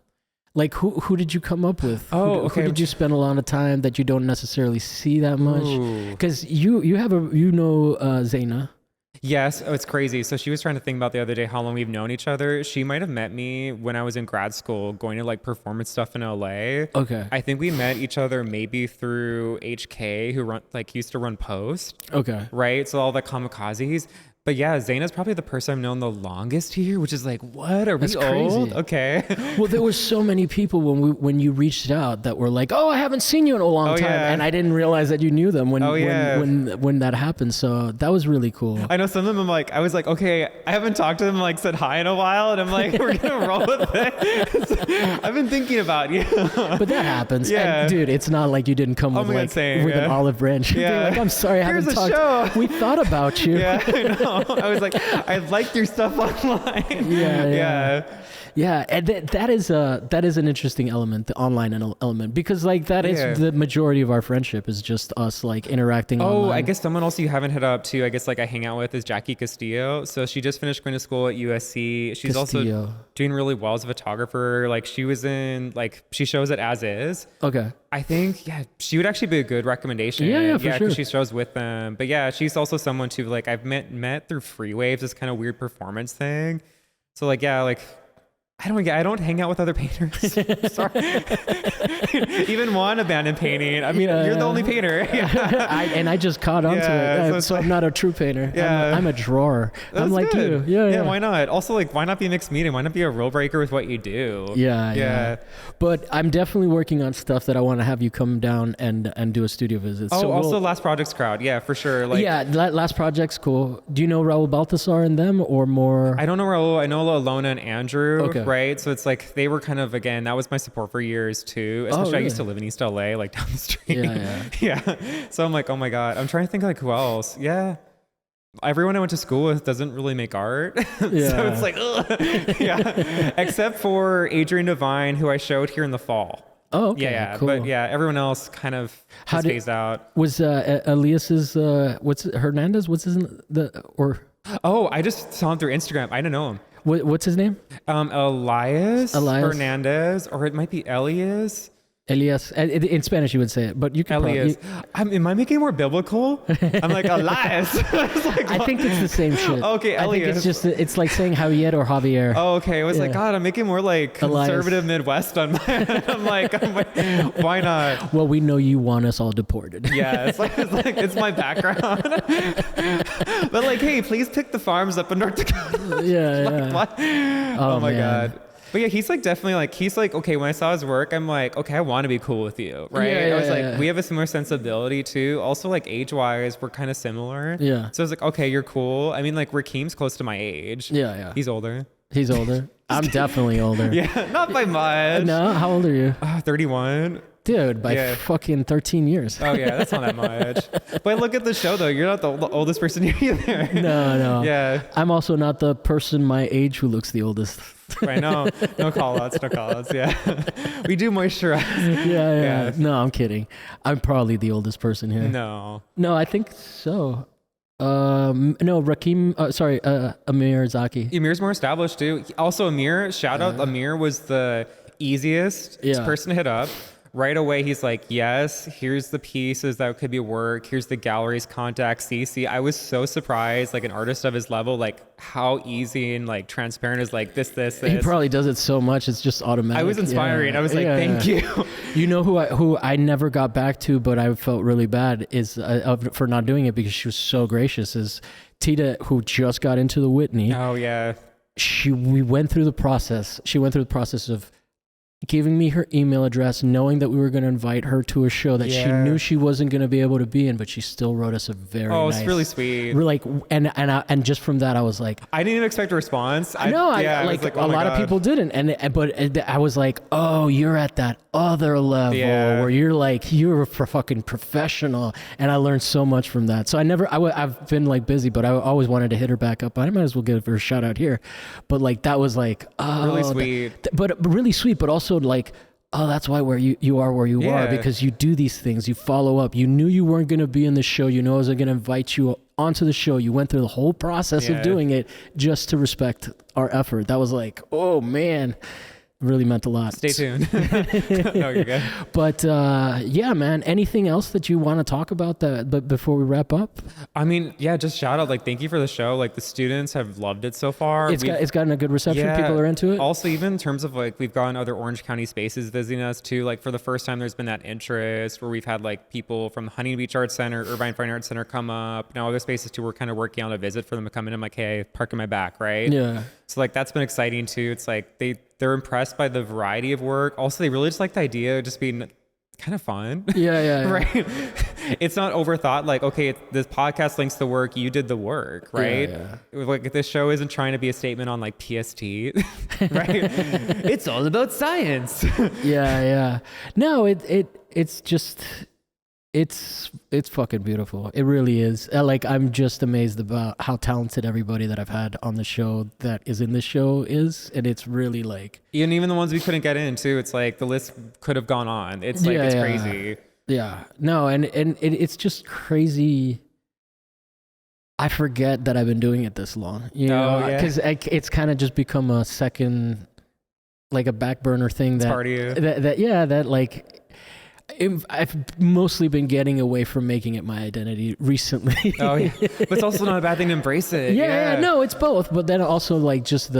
like who did you come up with? Who did you spend a lot of time that you don't necessarily see that much? Because you have Zaina. Yes. Oh, it's crazy. So she was trying to think about the other day how long we've known each other. She might have met me when I was in grad school going to like performance stuff in LA. Okay. I think we met each other maybe through HK, who used to run Post. Okay. Right. So all the kamikazes. But yeah, Zaina's probably the person I've known the longest here, which is like, what? Are we old? Okay. Well, there were so many people when you reached out that were like, oh, I haven't seen you in a long time. Yeah. And I didn't realize that you knew them when that happened. So that was really cool. I know some of them, I was like, okay, I haven't talked to them, said hi in a while. And I'm like, we're going to roll with it. I've been thinking about you. But that happens. Yeah. And dude, it's not like you didn't come with an olive branch. Yeah. Like, I'm sorry, I haven't talked. Show. We thought about you. Yeah, I know. I was like, I liked your stuff online. Yeah, and that is an interesting element, the online element, because like that is the majority of our friendship is just us like interacting. online. I guess someone else you haven't hit up too, I guess like I hang out with, is Jackie Castillo. So she just finished going to school at USC. She's also doing really well as a photographer. Like she was in she shows it as is. Okay. I think, yeah, she would actually be a good recommendation. Yeah, for sure. Because she shows with them. But yeah, she's also someone too, like I've met through Free Waves, this kind of weird performance thing. So like, yeah, like I don't hang out with other painters. Sorry. Even one abandoned painting. I mean, you're the only painter. I just caught on to it. So I'm not a true painter. Yeah. I'm a drawer. That's I'm like good. you. Yeah. Why not? Also, like, why not be mixed media? Why not be a rule breaker with what you do? Yeah. But I'm definitely working on stuff that I want to have you come down and do a studio visit. Oh, so also Last Project's crowd. Yeah, for sure. Like, yeah, Last Project's cool. Do you know Raul Baltasar and them or more? I don't know Raul. I know Alona and Andrew. Okay. Right. So it's like they were kind of, again, that was my support for years too. Especially I used to live in East LA, like down the street. Yeah. So I'm like, oh my God. I'm trying to think like who else. Yeah. Everyone I went to school with doesn't really make art. So it's like, ugh. Yeah. Except for Adrian Devine, who I showed here in the fall. Oh, okay. Yeah. Cool. But yeah, everyone else kind of phased out. Was Elias's, Hernandez? What's his, Oh, I just saw him through Instagram. I didn't know him. What's his name? Elias Hernandez, or it might be Elias. Elias. In Spanish, you would say it, but you can Elias. Am I making it more biblical? I'm like, Elias. I think it's the same shit. Okay, Elias. I think it's like saying Javier or Javier. Oh, okay. I was like, God, I'm making more like conservative Midwest on my. I'm like, why not? Well, we know you want us all deported. Yeah, it's it's my background. But like, hey, please pick the farms up in North Dakota. Yeah. What? Oh my God. But yeah, he's like, okay, when I saw his work, I'm like, okay, I want to be cool with you, right? I was like, we have a similar sensibility too. Also, like age-wise, we're kind of similar. Yeah. So I was like, okay, you're cool. I mean, like, Rakeem's close to my age. Yeah. He's older. I'm definitely older. Yeah, not by much. No, how old are you? 31. Dude, by fucking 13 years. Oh yeah, that's not that much. But look at the show though. You're not the oldest person here either. No. Yeah. I'm also not the person my age who looks the oldest. Right, no call outs. Yeah. We do moisturize. Yeah. No, I'm kidding. I'm probably the oldest person here. No, I think so. No, Amir Zaki. Amir's more established too. Also, Amir, shout out, Amir was the easiest person to hit up. Right away, he's like, yes, here's the pieces that could be work. Here's the gallery's contact, CC. I was so surprised, like an artist of his level, like how easy and like transparent is like this. He probably does it so much, it's just automatic. I was inspiring. I was like, thank you. You know who I never got back to, but I felt really bad is for not doing it because she was so gracious, is Tita, who just got into the Whitney. Oh, yeah. We went through the process. She went through the process of giving me her email address, knowing that we were going to invite her to a show that she knew she wasn't going to be able to be in, but she still wrote us a very nice. It's really sweet. We're like, and just from that, I was like, I didn't even expect a response. I know, I was like, oh a lot of people didn't, but I was like, oh, you're at that other level where you're a fucking professional, and I learned so much from that. So I've been like busy, but I always wanted to hit her back up. I might as well give her a shout out here, but like that was like, oh, really sweet, but really sweet, but also like, oh, that's why you are because you do these things, you follow up. You knew you weren't going to be in the show, you know I was going to invite you onto the show, you went through the whole process of doing it just to respect our effort. That was like, oh man, really meant a lot. Stay tuned. No, you're good. But yeah, man, anything else that you want to talk about but before we wrap up? I mean, yeah, just shout out, like, thank you for the show. Like, the students have loved it so far. It's gotten a good reception. People are into it. Also, even in terms of like, we've gotten other Orange County spaces visiting us too. Like, for the first time, there's been that interest where we've had like people from the Huntington Beach Arts Center, Irvine Fine Arts Center come up. Now other spaces too, we're kind of working on a visit for them to come in. I'm like, hey, park in my back, right? Yeah. So like, that's been exciting too. It's like they're impressed by the variety of work. Also, they really just like the idea of just being kind of fun. Yeah. Right. It's not overthought. Like, okay, this podcast links the work. You did the work, right? Yeah. Like, this show isn't trying to be a statement on like PST, right? It's all about science. Yeah. No, it's just. It's fucking beautiful. It really is. Like, I'm just amazed about how talented everybody that I've had on the show that is in the show is. And it's really like... And even the ones we couldn't get into, it's like the list could have gone on. It's like, it's crazy. Yeah. No, and it's just crazy. I forget that I've been doing it this long. You know? Because it's kind of just become a second, like a back burner thing. It's part of you. That like... I've mostly been getting away from making it my identity recently. Oh, yeah. But it's also not a bad thing to embrace it. Yeah, no, it's both. But then also like just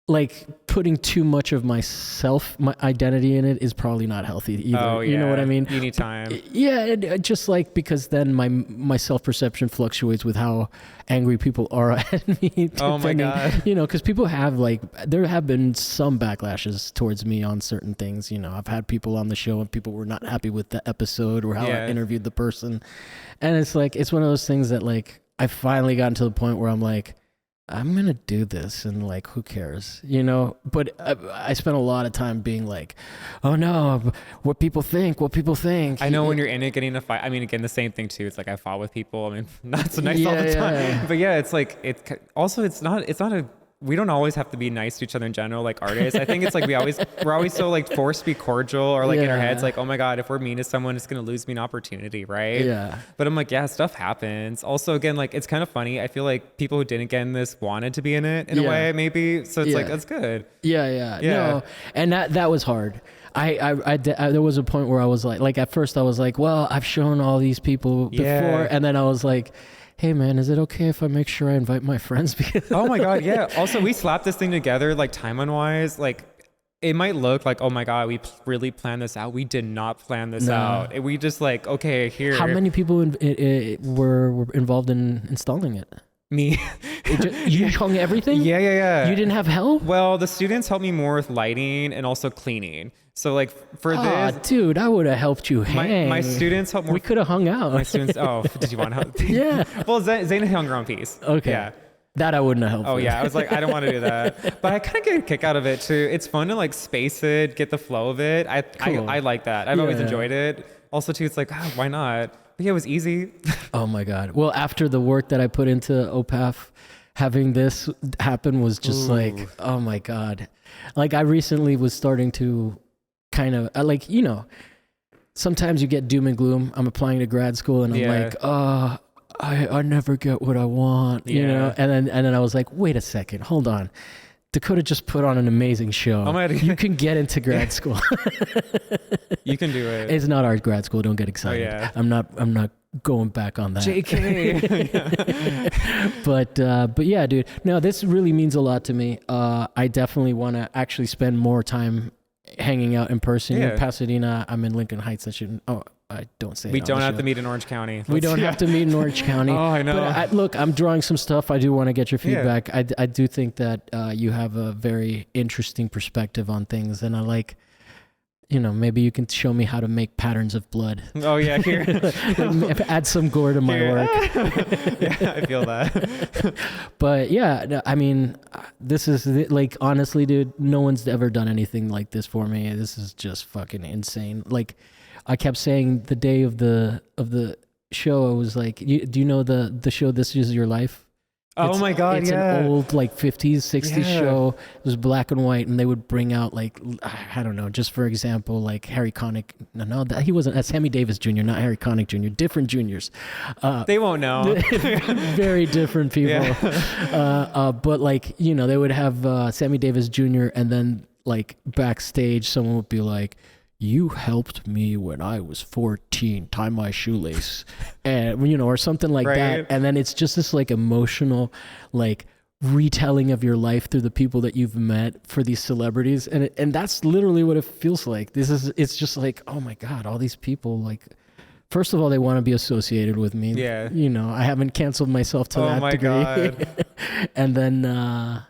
like putting too much of my identity in it is probably not healthy either. Oh, yeah. You know what I mean? You need time. Yeah, just like because then my self-perception fluctuates with how angry people are at me. Oh my God. You know, because people have there have been some backlashes towards me on certain things. You know, I've had people on the show and people were not happy with the episode or how I interviewed the person. And it's like, it's one of those things that like, I finally gotten to the point where I'm like, I'm going to do this and like, who cares, you know? But I spent a lot of time being like, oh no, what people think. I know when you're in it, getting in a fight. I mean, again, the same thing too. It's like I fought with people. I mean, not so nice all the time, but yeah, it's like, it's not we don't always have to be nice to each other in general, like artists. I think it's like we're always so like forced to be cordial or like in our heads, like, oh my God, if we're mean to someone, it's going to lose me an opportunity. Right. Yeah. But I'm like, yeah, stuff happens. Also, again, like, it's kind of funny. I feel like people who didn't get in this wanted to be in it in a way, maybe. So it's like, that's good. Yeah. No, and that was hard. There was a point where I was like at first I was like, well, I've shown all these people before. And then I was like, hey man, is it okay if I make sure I invite my friends? Because oh my God, yeah. Also, we slapped this thing together, like timeline wise, like it might look like, oh my God, we really planned this out. We did not plan this out. We just like, okay, here. How many people were involved in installing it? Me. You hung everything? Yeah. You didn't have help? Well, the students helped me more with lighting and also cleaning. So like for this, dude, I would have helped you hang. My students helped more. We could have hung out. My students. Oh, did you want to help? Yeah. Well, Zane hung her own piece. Okay. Yeah. That I wouldn't have helped. Oh with. yeah, I was like, I don't want to do that, but I kind of get a kick out of it too. It's fun to like space it, get the flow of it. I like that. I've always enjoyed it. Also too, it's like, why not? But yeah, it was easy. Oh my God. Well, after the work that I put into OPAF, having this happen was just like, oh my God. Like I recently was starting to kind of like, you know, sometimes you get doom and gloom. I'm applying to grad school and I'm like, I never get what I want, you know? And then I was like, wait a second, hold on. Dakota just put on an amazing show. You can get into grad school. You can do it. It's not our grad school. Don't get excited. Oh, yeah. I'm not going back on that. JK. But yeah, dude. No, this really means a lot to me. I definitely want to actually spend more time hanging out in person in Pasadena. I'm in Lincoln Heights. I don't say we don't have to meet in Orange County. We don't have to meet in Orange County. Oh, I know. But look, I'm drawing some stuff. I do want to get your feedback. I do think that you have a very interesting perspective on things, and I like, you know, maybe you can show me how to make patterns of blood. Oh yeah, here. Add some gore to my work. Yeah, I feel that. But yeah, I mean, this is like, honestly, dude, no one's ever done anything like this for me. This is just fucking insane. Like, I kept saying the day of the show, I was like, do you know the show This Is Your Life? Oh my God, it's an old like 50s, 60s show. It was black and white, and they would bring out like, I don't know, just for example, like Harry Connick. No, he wasn't. That's Sammy Davis Jr., not Harry Connick Jr. Different juniors. They won't know. Very different people. Yeah. But like, you know, they would have Sammy Davis Jr., and then like backstage, someone would be like, you helped me when I was 14 tie my shoelace, and you know, or something like that. And then it's just this like emotional like retelling of your life through the people that you've met for these celebrities, and that's literally what it feels like. It's just like, oh my God, all these people, like, first of all, they want to be associated with me. Yeah, you know, I haven't canceled myself to that degree. God. And then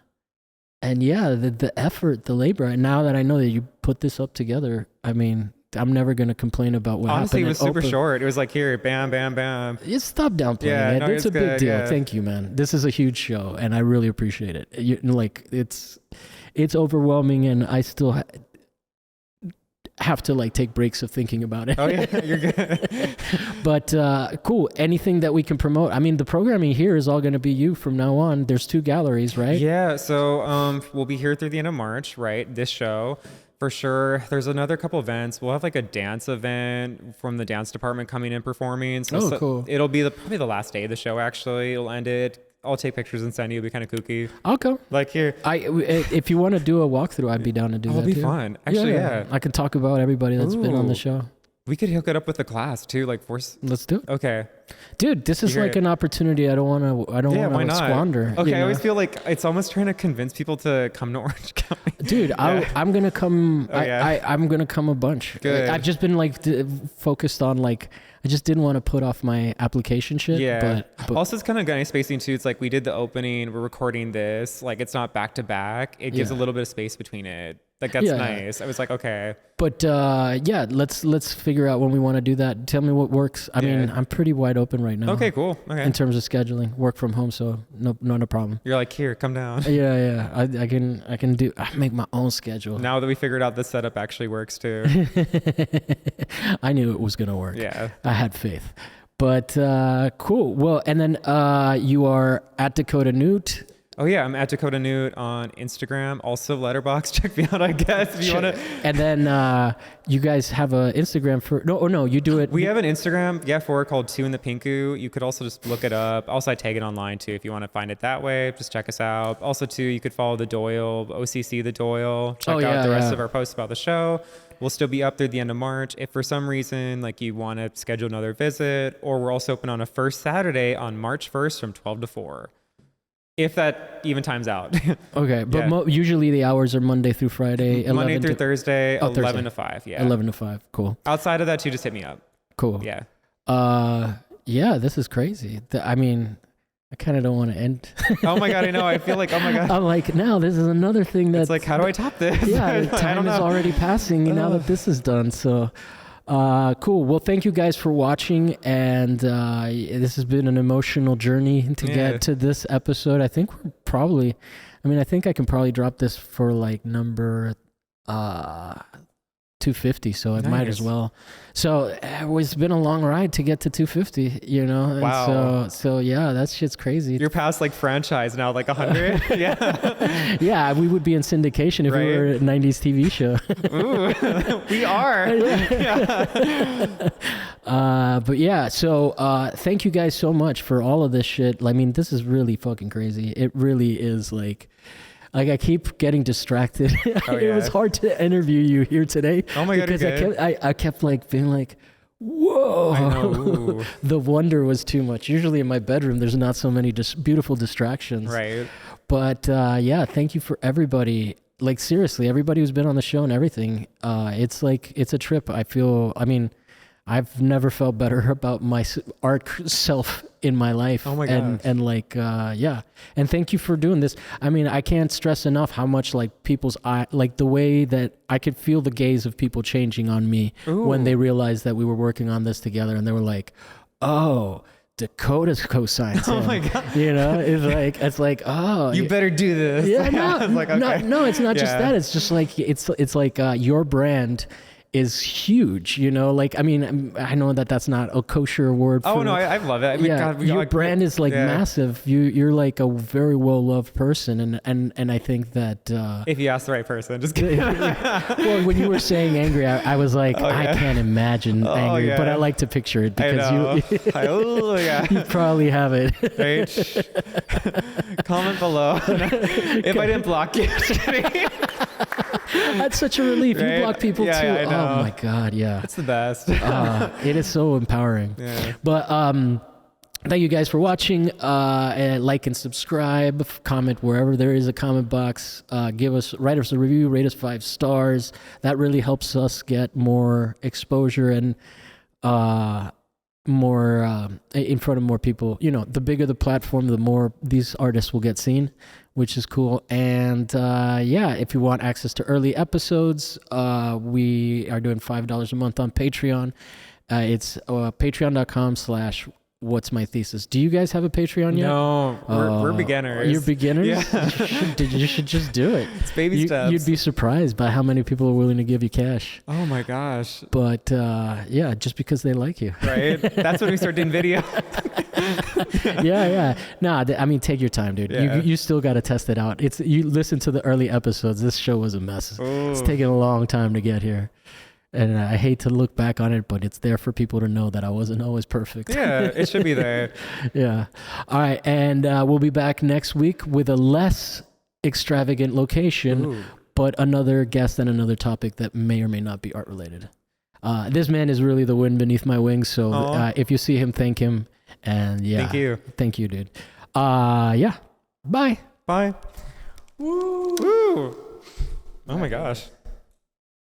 and yeah, the effort, the labor. And now that I know that you put this up together, I mean, I'm never going to complain about what Honestly, happened. Honestly, it was super short. It was like, here, bam, bam, bam. Just stop downplaying it. No, it's a big deal. Yeah. Thank you, man. This is a huge show, and I really appreciate it. Like, it's overwhelming, and I still have to like take breaks of thinking about it. Oh yeah, you're good. But cool. Anything that we can promote? I mean, the programming here is all going to be you from now on. There's 2 galleries, right? Yeah. So we'll be here through the end of March, right? This show. For sure. There's another couple events. We'll have like a dance event from the dance department coming in performing. So, cool. It'll be probably the last day of the show, actually. It'll end it I'll take pictures and send you. It'd be kind of kooky. I'll come. Like here. If you want to do a walkthrough, I'd be down to do that. It'll be too. fun. Actually, yeah. I can talk about everybody that's been on the show. We could hook it up with the class too, like force. Let's do it. Okay. Dude, this is like an opportunity I don't want to squander. Okay, I always feel like it's almost trying to convince people to come to Orange County. Dude, I'm gonna come. I'm gonna come a bunch. Good. I've just been like focused on like I just didn't want to put off my application shit. Yeah. But also, it's kind of nice spacing too. It's like we did the opening, we're recording this. Like it's not back to back. It gives a little bit of space between it. Like that's nice. I was like, okay. But let's figure out when we want to do that. Tell me what works. I mean, I'm pretty wide open right now. Okay, cool. Okay. In terms of scheduling, work from home, so not a problem. You're like, here, come down. Yeah. I can make my own schedule. Now that we figured out the setup actually works too. I knew it was gonna work. Yeah. I had faith. But cool. Well, and then you are at Dakota Noot. Oh yeah, I'm at Dakota Noot on Instagram. Also Letterboxd. Check me out, I guess, if you want to. And then you guys have a Instagram for no, you do it. We have an Instagram, for called Two in the Pinku. You could also just look it up. Also, I tag it online too if you want to find it that way. Just check us out. Also, too, you could follow the Doyle, OCC the Doyle. Check out the rest of our posts about the show. We'll still be up through the end of March. If for some reason like you want to schedule another visit, or we're also open on a first Saturday on March 1st from 12 to 4. If that even times out. Okay, but usually the hours are Monday through Friday. Monday through Thursday, 11 to 5. Yeah. 11 to 5. Cool. Outside of that, too, just hit me up. Cool. Yeah. This is crazy. I mean, I kind of don't want to end. Oh my God, I know. I feel like, oh my God. I'm like, now this is another thing that's... It's like, how do I top this? Yeah, time is already passing now that this is done, so... cool. Well, thank you guys for watching, and this has been an emotional journey to get to this episode. I think we're probably, I think I can probably drop this for like number 250, so I might as well. So it's been a long ride to get to 250, you know? And wow. So yeah, that shit's crazy. You're past like franchise now, like 100? Yeah. Yeah, we would be in syndication if we were a 90s TV show. Ooh, we are. But yeah, so thank you guys so much for all of this shit. I mean, this is really fucking crazy. It really is like I keep getting distracted. It was hard to interview you here today. Oh my God, because I kept like being like, whoa. I know. The wonder was too much. Usually in my bedroom, there's not so many beautiful distractions. Right. But thank you for everybody. Like seriously, everybody who's been on the show and everything. It's a trip. I've never felt better about my art self in my life. Oh my God. And like, and thank you for doing this. I mean, I can't stress enough how much like people's eye, like the way that I could feel the gaze of people changing on me when they realized that we were working on this together, and they were like, oh, Dakota's co-signs him. Oh my God. You know, it's like, oh, you better do this. Yeah, no, it's not just Yeah. that. It's just like, it's like your brand is huge, you know, like, I mean, I know that that's not a kosher word. Oh no, I love it. I mean, God, your brand is like massive. You're like a very well-loved person. And I think that, if you ask the right person, just kidding. well, when you were saying angry, I was like, I can't imagine angry, but I like to picture it because you probably have it. Right? Comment below if I didn't block you. Just kidding. That's such a relief. Right? You block people too. I know. Oh my God, yeah. It's the best. It is so empowering. Yeah. But thank you guys for watching. And like and subscribe, comment wherever there is a comment box. Write us a review, rate us 5 stars. That really helps us get more exposure and more in front of more people. You know, the bigger the platform, the more these artists will get seen, which is cool. And if you want access to early episodes, we are doing $5 a month on Patreon. It's patreon.com/What's My Thesis. Do you guys have a Patreon yet? No, we're beginners. You're beginners? Yeah. You should just do it. It's baby steps. You'd be surprised by how many people are willing to give you cash. Oh my gosh. But just because they like you. Right? That's when we start doing video. Yeah. Nah, I mean, take your time, dude. Yeah. You still got to test it out. You listen to the early episodes. This show was a mess. Ooh. It's taken a long time to get here. And I hate to look back on it, but it's there for people to know that I wasn't always perfect. Yeah, it should be there. Yeah. All right. And we'll be back next week with a less extravagant location, Ooh. but another guest and another topic that may or may not be art related. This man is really the wind beneath my wings. So if you see him, thank him. And yeah. Thank you. Thank you, dude. Yeah. Bye. Bye. Woo. Woo. Oh my gosh.